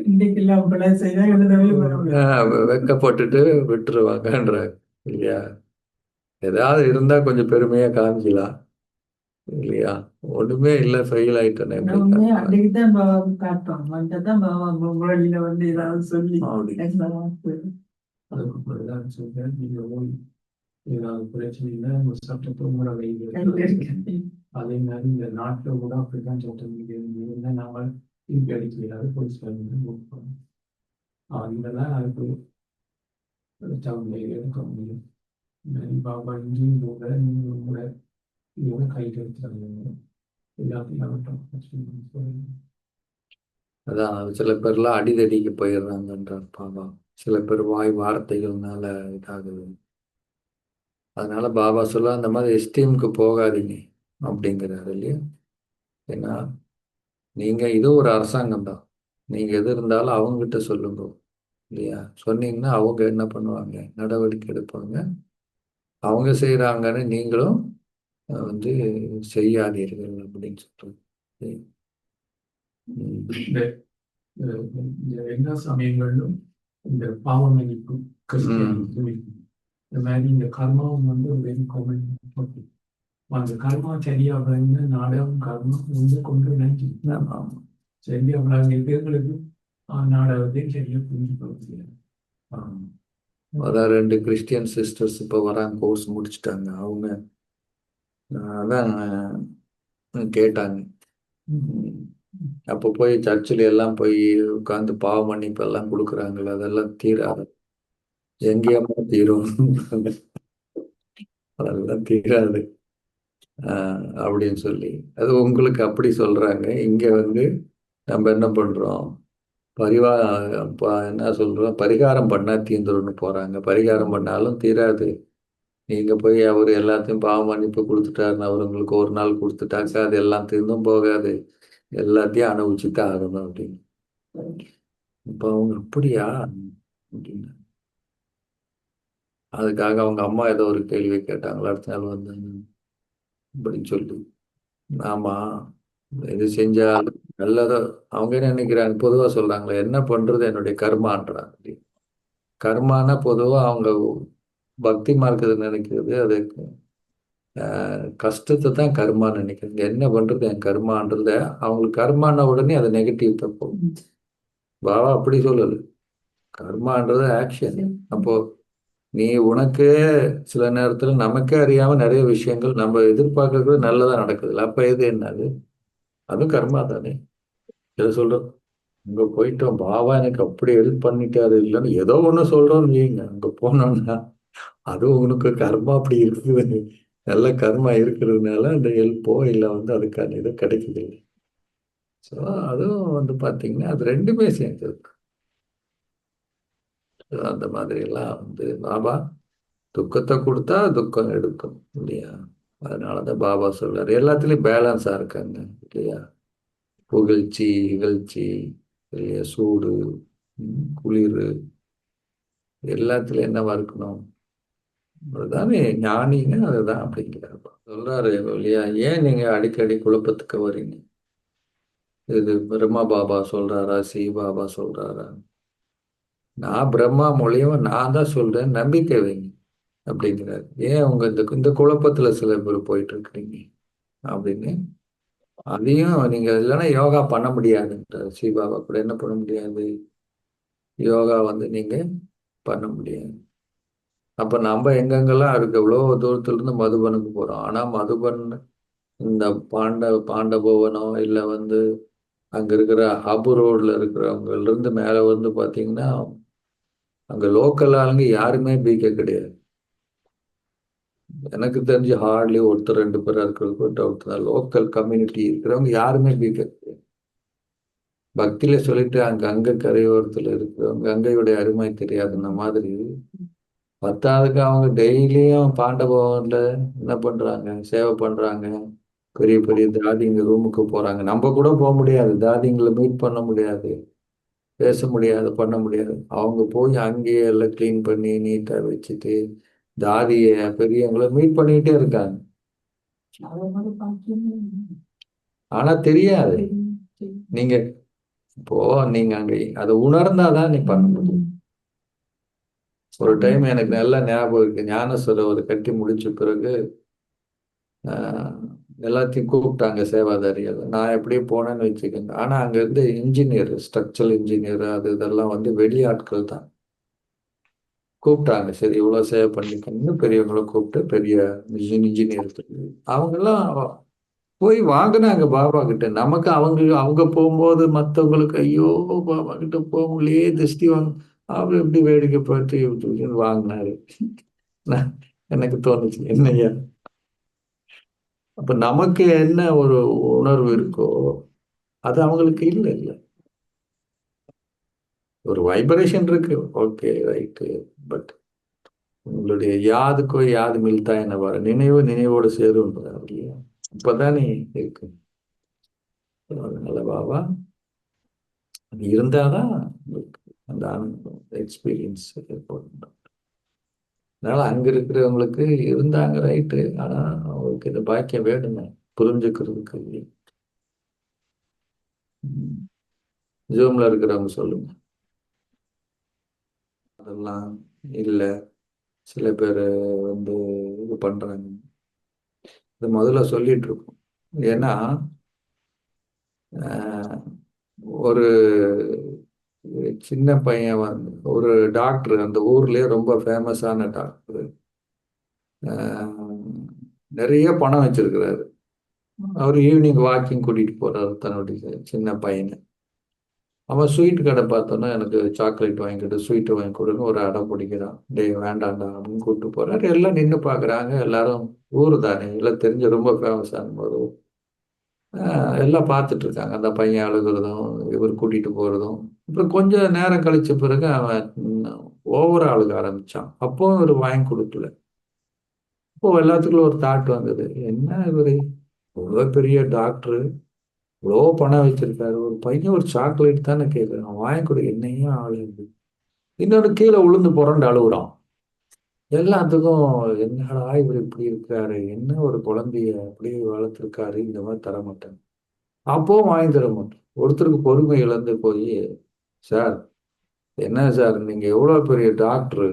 இன்னைக்கு எல்லாம் அப்படிலாம் செய்தா எழுதவே வரும். வெக்கப்பட்டுட்டு விட்டுருவாங்கன்றாங்க இல்லையா. ஏதாவது இருந்தா கொஞ்சம் பெருமையா காமிக்கலாம் இல்லையா. ஒண்ணுமே இல்லை, ஃபெயில் ஆயிட்டேனே உண்மையா அன்னைக்குதான் பாபாவுக்கு காட்டுறோம், வந்துதான் பாபா மொழியில வந்து ஏதாவது சொல்லி அப்படி. அதுக்கு பிறகுதான் சொல்றேன் நீங்க போய் ஏதாவது பிரச்சனைனா ஒரு சட்டத்தை ஊற வைங்க. அதே மாதிரி இந்த நாட்டுல கூட அப்படிதான் சட்டம் இருந்தா நாம திருப்பி அடிக்கிறாரு போலீஸ் அதெல்லாம் அதுக்கு எடுக்க முடியும். பாபா இங்கேயும் கூட நீங்களும் கூட இதோட கைட்டு எடுத்துறாங்க எல்லாத்தையும் ஆகட்டும். அதான் சில பேர்லாம் அடிதடிக்கு போயிடுறாங்கன்றார் பாபா. சில பேர் வாய் வார்த்தைகள்னால இதாகுது. அதனால பாபா சொல்ல அந்த மாதிரி எஸ்டீமுக்கு போகாதீங்க அப்படிங்கிறாரு இல்லையா. ஏன்னா நீங்க இது ஒரு அரசாங்கம் தான், நீங்க எது இருந்தாலும் அவங்ககிட்ட சொல்லுங்க இல்லையா. சொன்னீங்கன்னா அவங்க என்ன பண்ணுவாங்க, நடவடிக்கை எடுப்பாங்க. அவங்க செய்யறாங்கன்னு நீங்களும் வந்து செய்யாதீர்கள் அப்படின்னு சொல்றது. இந்த எல்லா சமயங்களிலும் இந்த பாவ மன்னிப்பு இந்த மாதிரி இந்த கர்மாவும் வந்து ஒரு வெரி காமன். அந்த கர்மா சரியா வந்து நாடகம் கர்மா வந்து கொண்டு நினைச்சு சரி அவ்வளவு பேர்களுக்கு நாடகத்தையும் சரியா புரிஞ்சுக்க. அதான் 2 கிறிஸ்டியன் சிஸ்டர்ஸ் இப்போ வராங்க, கோர்ஸ் முடிச்சுட்டாங்க. அவங்க அதான் கேட்டாங்க, அப்போ போய் சர்ச்சில் எல்லாம் போய் உட்காந்து பாவ மன்னிப்பு எல்லாம் கொடுக்குறாங்களே, அதெல்லாம் தீராது. எங்கேயம்மா தீரும், அதெல்லாம் தீராது அப்படின்னு சொல்லி. அது உங்களுக்கு அப்படி சொல்றாங்க. இங்க வந்து நம்ம என்ன பண்றோம், என்ன சொல்றோம், பரிகாரம் பண்ணா தீந்துருன்னு போறாங்க. பரிகாரம் பண்ணாலும் தீராது. நீங்க போய் அவர் எல்லாத்தையும் பாவ மன்னிப்பு கொடுத்துட்டாருன்னு அவர் உங்களுக்கு ஒரு நாள் கொடுத்துட்டாக்கா அது எல்லாம் தீர்ந்தும் போகாது, எல்லாத்தையும் அனுபவிச்சுதான் ஆகணும் அப்படின்னு. இப்ப அவங்க அப்படியா அப்படின்னு. அதுக்காக அவங்க அம்மா ஏதோ ஒரு கேள்வி கேட்டாங்களா, அடுத்த நாள் வந்து அப்படின்னு சொல்லி. ஆமா, எது செஞ்சாலும் நல்லதோ. அவங்க என்ன நினைக்கிறாங்க, பொதுவா சொல்றாங்களே என்ன பண்றது என்னுடைய கர்மான்றாங்க. கர்மானா பொதுவா அவங்க பக்தி மார்க்கத்தை நினைக்கிறது அது கஷ்டத்தை தான் கர்மான்னு நினைக்கிறது. என்ன பண்றது என் கர்மான்றத அவங்களுக்கு கர்மான உடனே அது நெகட்டிவ் தப்போ. பாபா அப்படி சொல்லல, கர்மான்றது ஆக்ஷன். அப்போ நீ உனக்கே சில நேரத்துல நமக்கே அறியாம நிறைய விஷயங்கள் நம்ம எதிர்பார்க்கறது நல்லதா நடக்குது. அப்ப எது என்னது, அதுவும் கர்மா தானே. இதை சொல்றோம், அங்க போயிட்டோம் பாபா எனக்கு அப்படி ஹெல்ப் பண்ணிட்டாரு இல்லைன்னு ஏதோ ஒண்ணு சொல்றோம் நீங்க அங்க போனோம்னா அது உனக்கு கர்மா அப்படி இருக்குது, நல்ல கர்மா இருக்கிறதுனால அந்த ஹெல்ப்போ இல்லை வந்து அதுக்கான இது கிடைக்குது இல்லை. ஸோ அதுவும் வந்து பாத்தீங்கன்னா அது ரெண்டுமே சேர்ந்துருக்கு. அந்த மாதிரி எல்லாம் வந்து பாபா துக்கத்தை கொடுத்தா துக்கம் எடுக்கும் இல்லையா. அதனாலதான் பாபா சொல்றாரு எல்லாத்துலயும் பேலன்ஸா இருக்காங்க இல்லையா. புகழ்ச்சி இகழ்ச்சி இல்லையா, சூடு குளிர் எல்லாத்துலயும் என்னவா இருக்கணும், அதுதானே ஞானின்னு அதுதான் அப்படிங்கிறாரு சொல்றாரு இல்லையா. ஏன் நீங்க அடிக்கடி குழப்பத்துக்கு வரீங்க, இது பிரம்மா பாபா சொல்றாரா சி பாபா சொல்றாரா, நான் பிரம்மா மூலியமா நான் தான் சொல்றேன் நம்பிக்கை வைங்க அப்படிங்கிறாரு. ஏன் உங்க இந்த குழப்பத்துல சில பேர் போயிட்டு இருக்கிறீங்க அப்படின்னு. அதையும் நீங்க இல்லைன்னா யோகா பண்ண முடியாதுன்றார் சிவபாபா கூட. என்ன பண்ண முடியாது, யோகா வந்து நீங்க பண்ண முடியாது. அப்ப நம்ம எங்கெங்கெல்லாம் இருக்கு, எவ்வளவு தூரத்துல இருந்து மதுபனுக்கு போறோம். ஆனா மதுபன் இந்த பாண்டபவனோ இல்ல வந்து அங்க இருக்கிற ஹபு ரோட்ல இருக்கிறவங்கல இருந்து மேல வந்து பாத்தீங்கன்னா அங்க லோக்கல் ஆளுங்க யாருமே பிகே கிடையாது. எனக்கு தெரிஞ்சு ஹார்ட்லி ஒருத்தர் 2 பேரா இருக்கிறது டவுட் தான். லோக்கல் கம்யூனிட்டி இருக்கிறவங்க யாருமே பிஜேபி பக்தியில சொல்லிட்டு அங்க கரையோரத்துல இருக்கிறவங்க கங்கையுடைய அருமை தெரியாதுன்ன மாதிரி. பத்தாவதுக்கு அவங்க டெய்லியும் பாண்டபவன்ல என்ன பண்றாங்க, சேவை பண்றாங்க. பெரிய பெரிய தாதிங்க ரூமுக்கு போறாங்க. நம்ம கூட போக முடியாது, தாதிங்களை மீட் பண்ண முடியாது, பேச முடியாது, பண்ண முடியாது. அவங்க போய் அங்கேயே எல்லாம் கிளீன் பண்ணி நீட்டா வச்சுட்டு தாதிய பெரியவங்களை மீட் பண்ணிக்கிட்டே இருக்காங்க. அதோட பாக்கியமே ஆனா தெரியாது. நீங்க இப்போ நீங்க அங்க அதை உணர்ந்தாதான் நீ பண்ண முடியும். ஒரு டைம் எனக்கு நல்லா ஞாபகம் இருக்கு. ஞானசரோவர் கட்டி முடிச்ச பிறகு எல்லாத்தையும் கூப்பிட்டாங்க சேவாதாரிகள். நான் எப்படியே போனேன்னு வச்சுக்கோங்க. ஆனா அங்க இருந்து இன்ஜினியர், ஸ்ட்ரக்சரல் இன்ஜினியர், அது இதெல்லாம் வந்து வெளியாட்கள் தான் கூப்பிட்டாங்க. சரி இவ்வளவு சேவை பண்ணிக்கணும்னு பெரியவங்களை கூப்பிட்டு பெரிய இன்ஜினியர் அவங்கெல்லாம் போய் வாங்கினாங்க பாபா கிட்ட. நமக்கு அவங்க போகும்போது மற்றவங்களுக்கு ஐயோ பாபா கிட்ட போக முடியலையே திருஷ்டி வாங்க, அவர் எப்படி வேடிக்கை பார்த்து இப்படின்னு வாங்கினாரு. எனக்கு தோணுச்சு என்னையா, அப்ப நமக்கு என்ன ஒரு உணர்வு இருக்கோ அது அவங்களுக்கு இல்லை. இல்லை, ஒரு வைப்ரேஷன் இருக்கு, ஓகே ரைட்டு. பட் உங்களுடைய யாதுக்கோ யாது மில்தா என்ன வர நினைவு நினைவோடு சேரும் இல்லையா, இப்பதானே இருக்கு. அதனால பாபா அது இருந்தாதான் உங்களுக்கு அந்த ஆனந்தம் எக்ஸ்பீரியன்ஸ் ஏற்படும். அதனால அங்க இருக்கிறவங்களுக்கு இருந்தாங்க ரைட்டு. ஆனா அவங்களுக்கு இந்த பாக்கியம் வேணுமே புரிஞ்சுக்கிறதுக்கு. ஜூம்ல இருக்கிறவங்க சொல்லுங்க. அதெல்லாம் இல்ல, சில பேர் வந்து இது பண்றாங்க. இது முதல்ல சொல்லிட்டு இருக்கோம். ஏன்னா ஒரு சின்ன பையன் வந்து ஒரு டாக்டர், அந்த ஊர்லயே ரொம்ப ஃபேமஸான டாக்டர், நிறைய பணம் வச்சிருக்கிறாரு. அவர் ஈவினிங் வாக்கிங் கூட்டிட்டு போறாரு தன்னுடைய சின்ன பையனை. அவன் ஸ்வீட் கடை பார்த்தோன்னா எனக்கு சாக்லேட் வாங்கிக்கிட்டு ஸ்வீட்டு வாங்கி கொடுன்னு ஒரு அடம் பிடிக்கிறான். டேய் வேண்டாண்டா அப்படின்னு கூப்பிட்டு போறாரு. எல்லாம் நின்று பார்க்குறாங்க. எல்லாரும் ஊர் தானே, எல்லாம் தெரிஞ்ச ரொம்ப ஃபேமஸான போது எல்லாம் பார்த்துட்டு இருக்காங்க. அந்த பையன் அழுகிறதும் இவர் கூட்டிட்டு போறதும். அப்புறம் கொஞ்சம் நேரம் கழிச்ச பிறகு அவன் ஓவரா அழுக ஆரம்பிச்சான். அப்போ இவர் வாங்கி கொடுக்கல. இப்போ எல்லாத்துக்குள்ள ஒரு தாட் வந்தது, என்ன இவரு இவ்வளோ பெரிய டாக்டர், இவ்வளோ பணம் வச்சிருக்காரு, ஒரு பையன் ஒரு சாக்லேட் தானே கேட்குறான், வாங்கி கொடு, என்னையும் ஆளுது. இன்னொரு கீழே உளுந்து புரண்டு அழுகுறான். எல்லாத்துக்கும் என்னடா இவர் இப்படி இருக்காரு, என்ன ஒரு குழந்தைய அப்படியே வளர்த்துருக்காரு, இந்த மாதிரி தர மாட்டேன். அப்பவும் வாங்கி தர மாட்டேன். ஒருத்தருக்கு பொறுமை இழந்து போய், சார் என்ன சார் நீங்க எவ்வளோ பெரிய டாக்டர்,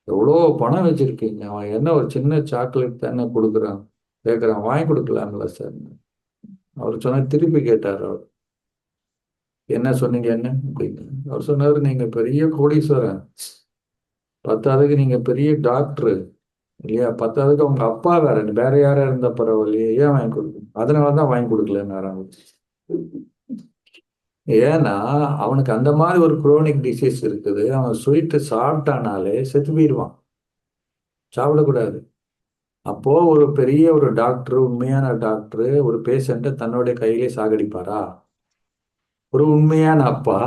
எவ்வளோ பணம் வச்சிருக்கீங்க, அவன் என்ன ஒரு சின்ன சாக்லேட் தானே கொடுக்குறான், கேட்குறான், வாங்கி கொடுக்கலாம்ல சார். அவர் சொன்ன திருப்பி கேட்டார். அவர் என்ன சொன்னீங்க என்ன அப்படின்னு. அவர் சொன்னாரு, நீங்க பெரிய கோடீஸ்வரன், பத்தாவதுக்கு நீங்க பெரிய டாக்டர் இல்லையா, பத்தாவதுக்கு அவங்க அப்பா வேற யாரா இருந்தா பரவாயில்லையே, ஏன் வாங்கி கொடுக்கணும், அதனாலதான் வாங்கி கொடுக்கலன்னு. ஏன்னா அவனுக்கு அந்த மாதிரி ஒரு குரோனிக் டிசீஸ் இருக்குது. அவன் ஸ்வீட்டு சாப்பிட்டானாலே செத்து போயிடுவான், சாப்பிடக்கூடாது. அப்போ ஒரு பெரிய ஒரு டாக்டர், உண்மையான டாக்டர் ஒரு பேஷண்ட்டை தன்னுடைய கையிலே சாகடிப்பாரா? ஒரு உண்மையான அப்பா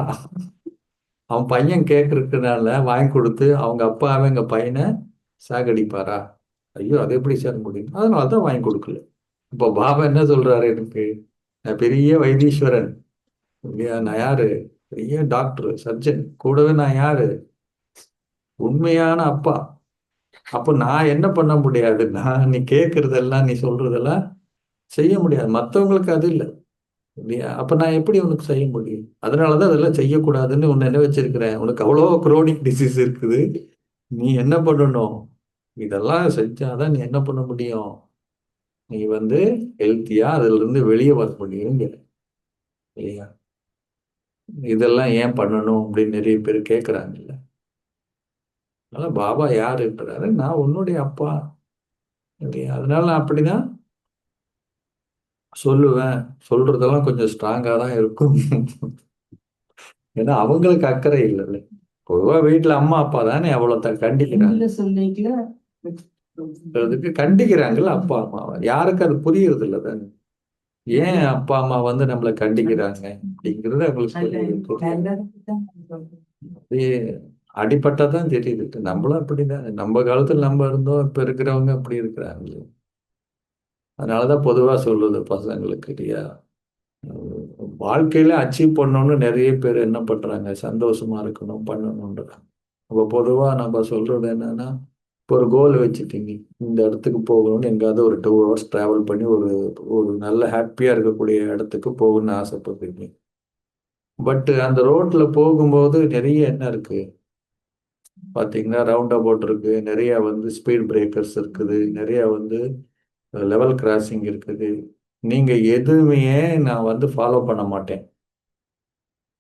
அவன் பையன் கேட்கறதுனால வாங்கி கொடுத்து அவங்க அப்பாவே எங்க பையனை சாகடிப்பாரா? ஐயோ, அது எப்படி சார் முடியும்? அதனாலதான் வாங்கி கொடுக்கல. இப்போ பாபா என்ன சொல்றாரு, எனக்கு நான் பெரிய வைத்தீஸ்வரன் இல்லையா, நான் யாரு, பெரிய டாக்டர் சர்ஜன், கூடவே நான் யாரு, உண்மையான அப்பா. அப்போ நான் என்ன பண்ண முடியாதுன்னா, நீ கேட்கறதெல்லாம் நீ சொல்றதெல்லாம் செய்ய முடியாது. மற்றவங்களுக்கு அது இல்லை இல்லையா, அப்ப நான் எப்படி உனக்கு செய்ய முடியும்? அதனாலதான் அதெல்லாம் செய்யக்கூடாதுன்னு உன்னை என்ன வச்சிருக்கிறேன். உனக்கு அவ்வளோ குரோனிக் டிசீஸ் இருக்குது, நீ என்ன பண்ணணும், இதெல்லாம் செஞ்சாதான் நீ என்ன பண்ண முடியும், நீ வந்து ஹெல்த்தியா அதுல இருந்து வெளியே வர முடியும் இல்லையா. இதெல்லாம் ஏன் பண்ணணும் அப்படின்னு நிறைய பேர் கேட்கறாங்கல்ல. அதனால பாபா யாருன்றாரு, நான் உன்னுடைய அப்பா இல்லையா. அதனால நான் அப்படிதான் சொல்லுவேன். சொல்றதெல்லாம் கொஞ்சம் ஸ்ட்ராங்கா தான் இருக்கும். ஏன்னா அவங்களுக்கு அக்கறை இல்லைல்ல. பொதுவா வீட்டுல அம்மா அப்பா தானே அவ்வளவு கண்டிக்கிறாங்க. சொல்லிக்கல அதுக்கு கண்டிக்கிறாங்கல்ல அப்பா அம்மாவை. யாருக்கு அது புரியுறது இல்லை தானே. ஏன் அப்பா அம்மா வந்து நம்மளை கண்டிக்கிறாங்க அப்படிங்கிறது அவங்களுக்கு புரியுது. அப்படியே அடிபட்டாதான் தெரியுது. நம்மளும் அப்படிதான். நம்ம காலத்துல நம்ம இருந்தோம், இப்ப இருக்கிறவங்க அப்படி இருக்கிறாங்க. அதனாலதான் பொதுவா சொல்றது பசங்களுக்கு இல்லையா, வாழ்க்கையில அச்சீவ் பண்ணணும்னு நிறைய பேர் என்ன பண்றாங்க, சந்தோஷமா இருக்கணும் பண்ணணும்ன்றாங்க. அப்ப பொதுவா நம்ம சொல்றது என்னன்னா, இப்போ ஒரு கோல் வச்சுட்டீங்க, இந்த இடத்துக்கு போகணும்னு எங்காவது ஒரு 2 ஹவர்ஸ் டிராவல் பண்ணி ஒரு ஒரு நல்ல ஹாப்பியா இருக்கக்கூடிய இடத்துக்கு போகணும்னு ஆசைப்படுறீங்க. பட் அந்த ரோட்ல போகும்போது நிறைய என்ன இருக்கு பாத்தீங்கன்னா, ரவுண்ட் அபவுட் இருக்கு, நிறைய வந்து ஸ்பீட் பிரேக்கர்ஸ் இருக்குது, நிறைய வந்து லெவல் கிராசிங் இருக்குது. நீங்க எதுவுமே நான் வந்து ஃபாலோ பண்ண மாட்டேன்.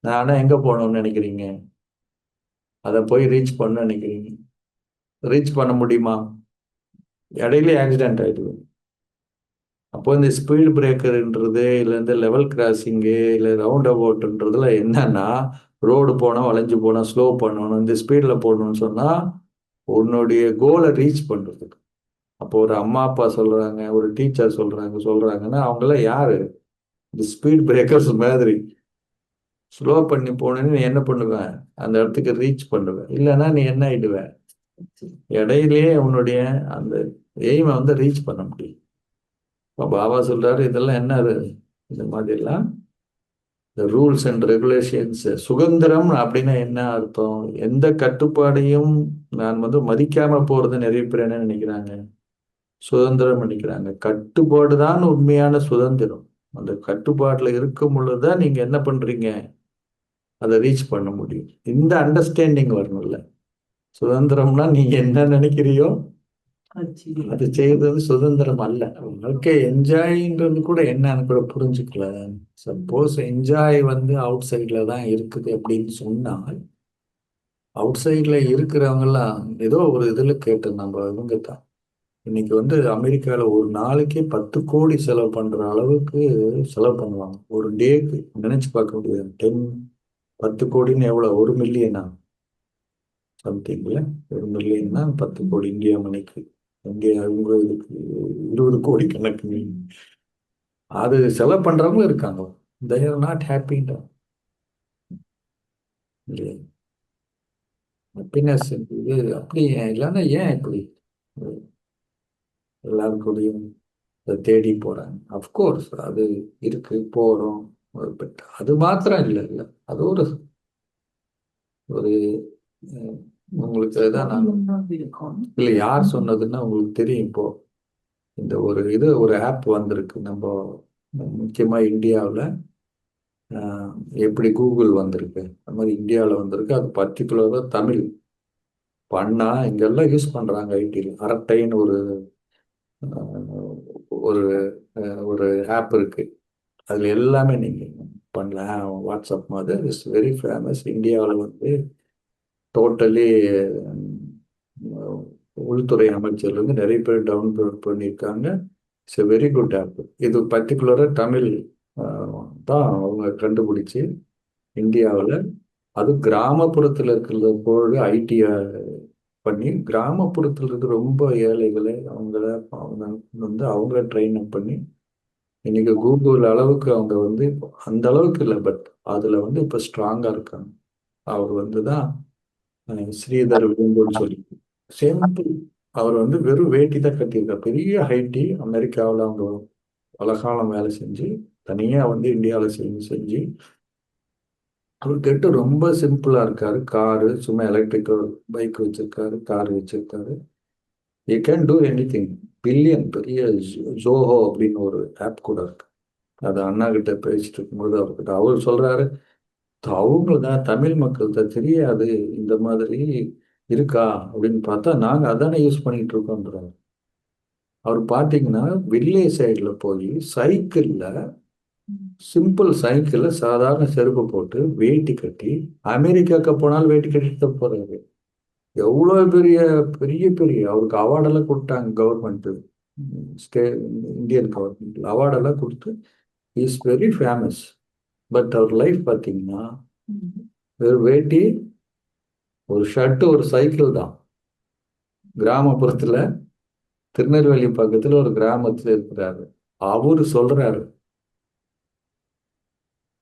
நான் ஆனா எங்க போகணும்னு நினைக்கிறீங்க, அதை போய் ரீச் பண்ண நினைக்கிறீங்க. ரீச் பண்ண முடியுமா? இடையில ஆக்சிடென்ட் ஆயிடுது. அப்போ இந்த ஸ்பீட் பிரேக்கர்ன்றது இல்லை இந்த லெவல் கிராசிங்கு இல்லை ரவுண்ட் அபவுட்ன்றதுல என்னன்னா, ரோடு போனால் வளைஞ்சு போனால் ஸ்லோ பண்ணணும், இந்த ஸ்பீடில் போடணும்னு சொன்னால் உன்னுடைய கோலை ரீச் பண்ணுறதுக்கு. அப்போ ஒரு அம்மா அப்பா சொல்றாங்க, ஒரு டீச்சர் சொல்றாங்கன்னா அவங்களாம் யாரு? இந்த ஸ்பீட் பிரேக்கர்ஸ் மாதிரி. ஸ்லோ பண்ணி போனேன்னு நீ என்ன பண்ணுவேன், அந்த இடத்துக்கு ரீச் பண்ணுவேன். இல்லைன்னா நீ என்ன ஆயிடுவ, இடையிலேயே உன்னுடைய அந்த எய்மை வந்து ரீச் பண்ண முடியும். இப்போ பாபா சொல்றாரு, இதெல்லாம் என்ன அது, இந்த மாதிரி எல்லாம் இந்த ரூல்ஸ் அண்ட் ரெகுலேஷன்ஸ். சுதந்திரம் அப்படின்னா என்ன அர்த்தம்? எந்த கட்டுப்பாடையும் நான் வந்து மதிக்காம போறது நிறைய பேர் என்ன நினைக்கிறாங்க, சுதந்திரம் நினைக்கிறாங்க. கட்டுப்பாடு தான் உண்மையான சுதந்திரம். அந்த கட்டுப்பாட்டுல இருக்கும் பொழுதுதான் நீங்க என்ன பண்றீங்க, அதை ரீச் பண்ண முடியும். இந்த அண்டர்ஸ்டாண்டிங் வரணும்ல. சுதந்திரம்னா நீங்க என்ன நினைக்கிறியோ அது செய்யறது சுதந்திரம் அல்ல. வாழ்க்கை என்ஜாய்ன்றது கூட என்னன்னு கூட புரிஞ்சுக்கல. சப்போஸ் என்ஜாய் வந்து அவுட் சைட்ல தான் இருக்குது அப்படின்னு சொன்னால், அவுட் சைட்ல இருக்கிறவங்கலாம் ஏதோ ஒரு இதுல கேட்டு நம்ம இவங்க தான் இன்னைக்கு வந்து அமெரிக்கால ஒரு நாளைக்கே 10 கோடி செலவு பண்ற அளவுக்கு செலவு பண்ணுவாங்க ஒரு டேக்கு. நினைச்சு பார்க்க முடியாது. 10 கோடின்னு எவ்வளவு, 1 மில்லியனா சம்திங்ல. 1 மில்லியன்னா 10 கோடி இந்தியா மணிக்கு. இங்கே அவங்க இதுக்கு 20 கோடி கணக்கு. அது செலவு பண்றவங்க இருக்காங்க. they are not happy. Happiness இது அப்படி இல்லைன்னா ஏன் இப்படி எல்லாருக்கூடையும் தேடி போறாங்க. அஃப்கோர்ஸ் அது இருக்கு, போறோம். பட் அது மாத்திரம் இல்லை. அது ஒரு ஒரு உங்களுக்கு தான் இல்லை யார் சொன்னதுன்னா உங்களுக்கு தெரியும். இப்போ இந்த ஒரு ஆப் வந்திருக்கு நம்ம முக்கியமா இந்தியாவில். எப்படி கூகுள் வந்திருக்கு அது மாதிரி இந்தியாவில் வந்திருக்கு. அது பர்டிகுலராக தமிழ் பண்ணா இங்கெல்லாம் யூஸ் பண்றாங்க. ஐடியில் அரட்டைன்னு ஒரு ஒரு ஒரு ஆப் இருக்கு. அதுல எல்லாமே நீங்க பண்ணலாம். வாட்ஸ்அப் மாதிரி இட்ஸ் வெரி ஃபேமஸ். இந்தியாவில் வந்து டோட்டலி உள்துறை அமைச்சர்ல இருந்து நிறைய பேர் டவுன்லோட் பண்ணியிருக்காங்க. It's a very good app. இது பர்டிகுலராக தமிழ் தான் அவங்க கண்டுபிடிச்சி இந்தியாவில், அது கிராமப்புறத்தில் இருக்கிற போது ஐடியை பண்ணி கிராமப்புறத்தில் இருக்கிற ரொம்ப ஏழைகளை அவங்க வந்து அவங்கள ட்ரெயின் அப் பண்ணி இன்னைக்கு கூகுள் அளவுக்கு அவங்க வந்து அந்த அளவுக்கு இல்லை, பட் அதுல வந்து இப்ப ஸ்ட்ராங்கா இருக்காங்க. அவர் வந்து தான் ஸ்ரீதர் வேம்புன்னு சொல்லி சிம்பிள். அவர் வந்து வெறும் வேட்டி தான் கட்டியிருக்கார். பெரிய ஹைட்டி. அமெரிக்காவில் அவங்க பல காலம் வேலை செஞ்சு தனியா வந்து இந்தியாவில் செஞ்சு அவர் கேட்டு ரொம்ப சிம்பிளா இருக்காரு. காரு சும்மா எலக்ட்ரிக்கல் பைக் வச்சிருக்காரு, கார் வச்சிருக்காரு. You can do any thing. Billion பெரிய ஜோஹோ அப்படின்னு ஒரு ஆப் கூட இருக்கு. அது அண்ணா கிட்ட பேசிட்டு இருக்கும்போது அவர்கிட்ட அவர் சொல்றாரு, அவங்க தான் தமிழ் மக்கள் தான் தெரியாது இந்த மாதிரி இருக்கா அப்படின்னு பார்த்தா நாங்க அதானே யூஸ் பண்ணிட்டு இருக்கோம்ன்றாரு. அவர் பார்த்தீங்கன்னா வில்லேஜ் சைட்ல போய் சைக்கிள்ல, சிம்பிள் சைக்கிள்ல சாதாரண செருப்பு போட்டு வேட்டி கட்டி, அமெரிக்காவுக்கு போனாலும் வேட்டி கட்டிட்டு தான் போறாரு. எவ்வளவு பெரிய பெரிய பெரிய அவருக்கு அவார்டெல்லாம் கொடுத்தாங்க கவர்மெண்ட், இந்தியன் கவர்மெண்ட் அவார்டெல்லாம் கொடுத்து இஸ் வெரி ஃபேமஸ். பட் அவர் லைஃப் பார்த்தீங்கன்னா வெறும் வேட்டி, ஒரு ஷர்ட், ஒரு சைக்கிள் தான். கிராமப்புறத்துல திருநெல்வேலி பக்கத்துல ஒரு கிராமத்துல இருக்கிறாரு. அவரு சொல்றாரு,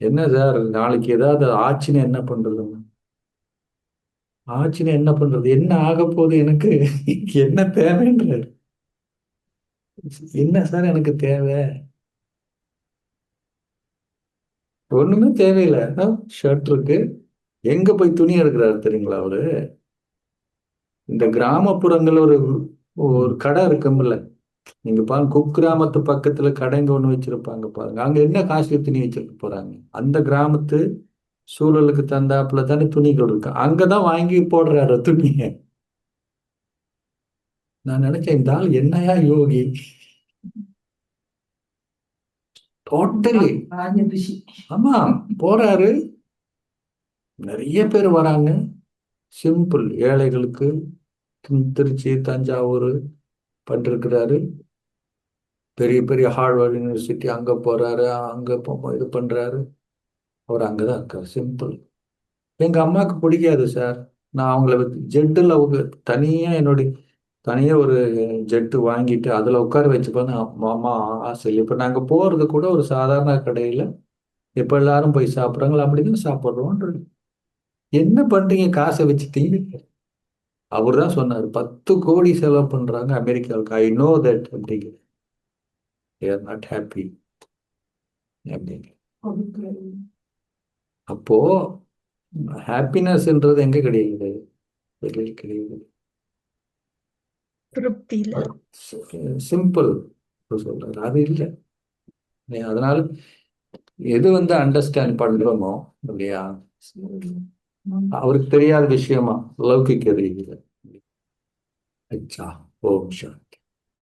என்ன சார் நாளைக்கு ஏதாவது ஆச்சுன்னு என்ன பண்றதுன்னு. ஆச்சுன்னு என்ன பண்றது, என்ன ஆக போகுது எனக்கு, என்ன தேவைன்றாரு. என்ன சார் எனக்கு தேவை, ஒண்ணுமே தேவையில்லை. ஷர்ட் இருக்கு. எங்க போய் துணி எடுக்கிறாரு தெரியுங்களா அவரு? இந்த கிராமப்புறங்கள்ல ஒரு ஒரு கடை இருக்கும்ல, நீங்க பாருங்க, குக்கிராமத்து பக்கத்துல கடைங்க ஒண்ணு வச்சிருப்பாங்க பாருங்க, அங்க என்ன காசுல துணி வச்சிருக்க போறாங்க? அந்த கிராமத்து சூழலுக்கு தந்தாப்புல தானே துணிகள் இருக்கு, அங்கதான் வாங்கி போடுறாரு துணியை. நான் நினைச்சேன், இந்த ஆள் என்னையா யோகி, டோட்டலி. ராஜ ரிஷி. ஆமா, போறாரு, நிறைய பேர் வராங்க. சிம்பிள் ஏழைகளுக்கு திருச்சி தஞ்சாவூர் பண்ணிருக்கிறாரு. பெரிய பெரிய ஹார்வர்ட் யூனிவர்சிட்டி அங்க போறாரு, அங்க இது பண்றாரு. அவர் அங்கதான் இருக்காரு. சிம்பிள். எங்க அம்மாவுக்கு பிடிக்காது சார். நான் அவங்கள ஜெட்டில் அவங்க தனியா என்னுடைய தனியா ஒரு ஜெட்டு வாங்கிட்டு அதுல உட்கார வச்சுப்பாங்க. அம்மா ஆசை இல்லை. இப்ப நாங்க போறது கூட ஒரு சாதாரண கடையில இப்ப எல்லாரும் போய் சாப்பிட்றாங்களா அப்படிதான் சாப்பிட்றோம். என்ன பண்றீங்க காசை வச்சுட்டீங்க? அவர் தான் சொன்னார், 10 கோடி செலவு பண்றாங்க அமெரிக்காவுக்கு. ஐ நோ தட் அப்படிங்க. they are not happy அப்படிங்க. கொடுக்கிறது. அப்போ ஹாப்பினஸ்ன்றது எங்க கிடையாது? வெளியில் கிடையாது. திருப்தி இல்ல. சிம்பிள் சொல்றாரு, அது இல்லை. அதனால எது அண்டர்ஸ்டாண்ட் பண்றோமோ இல்லையா, அவருக்கு தெரியாத விஷயமா லௌகிக்க ரீதியில. அச்சா, ஓம் சாந்தி.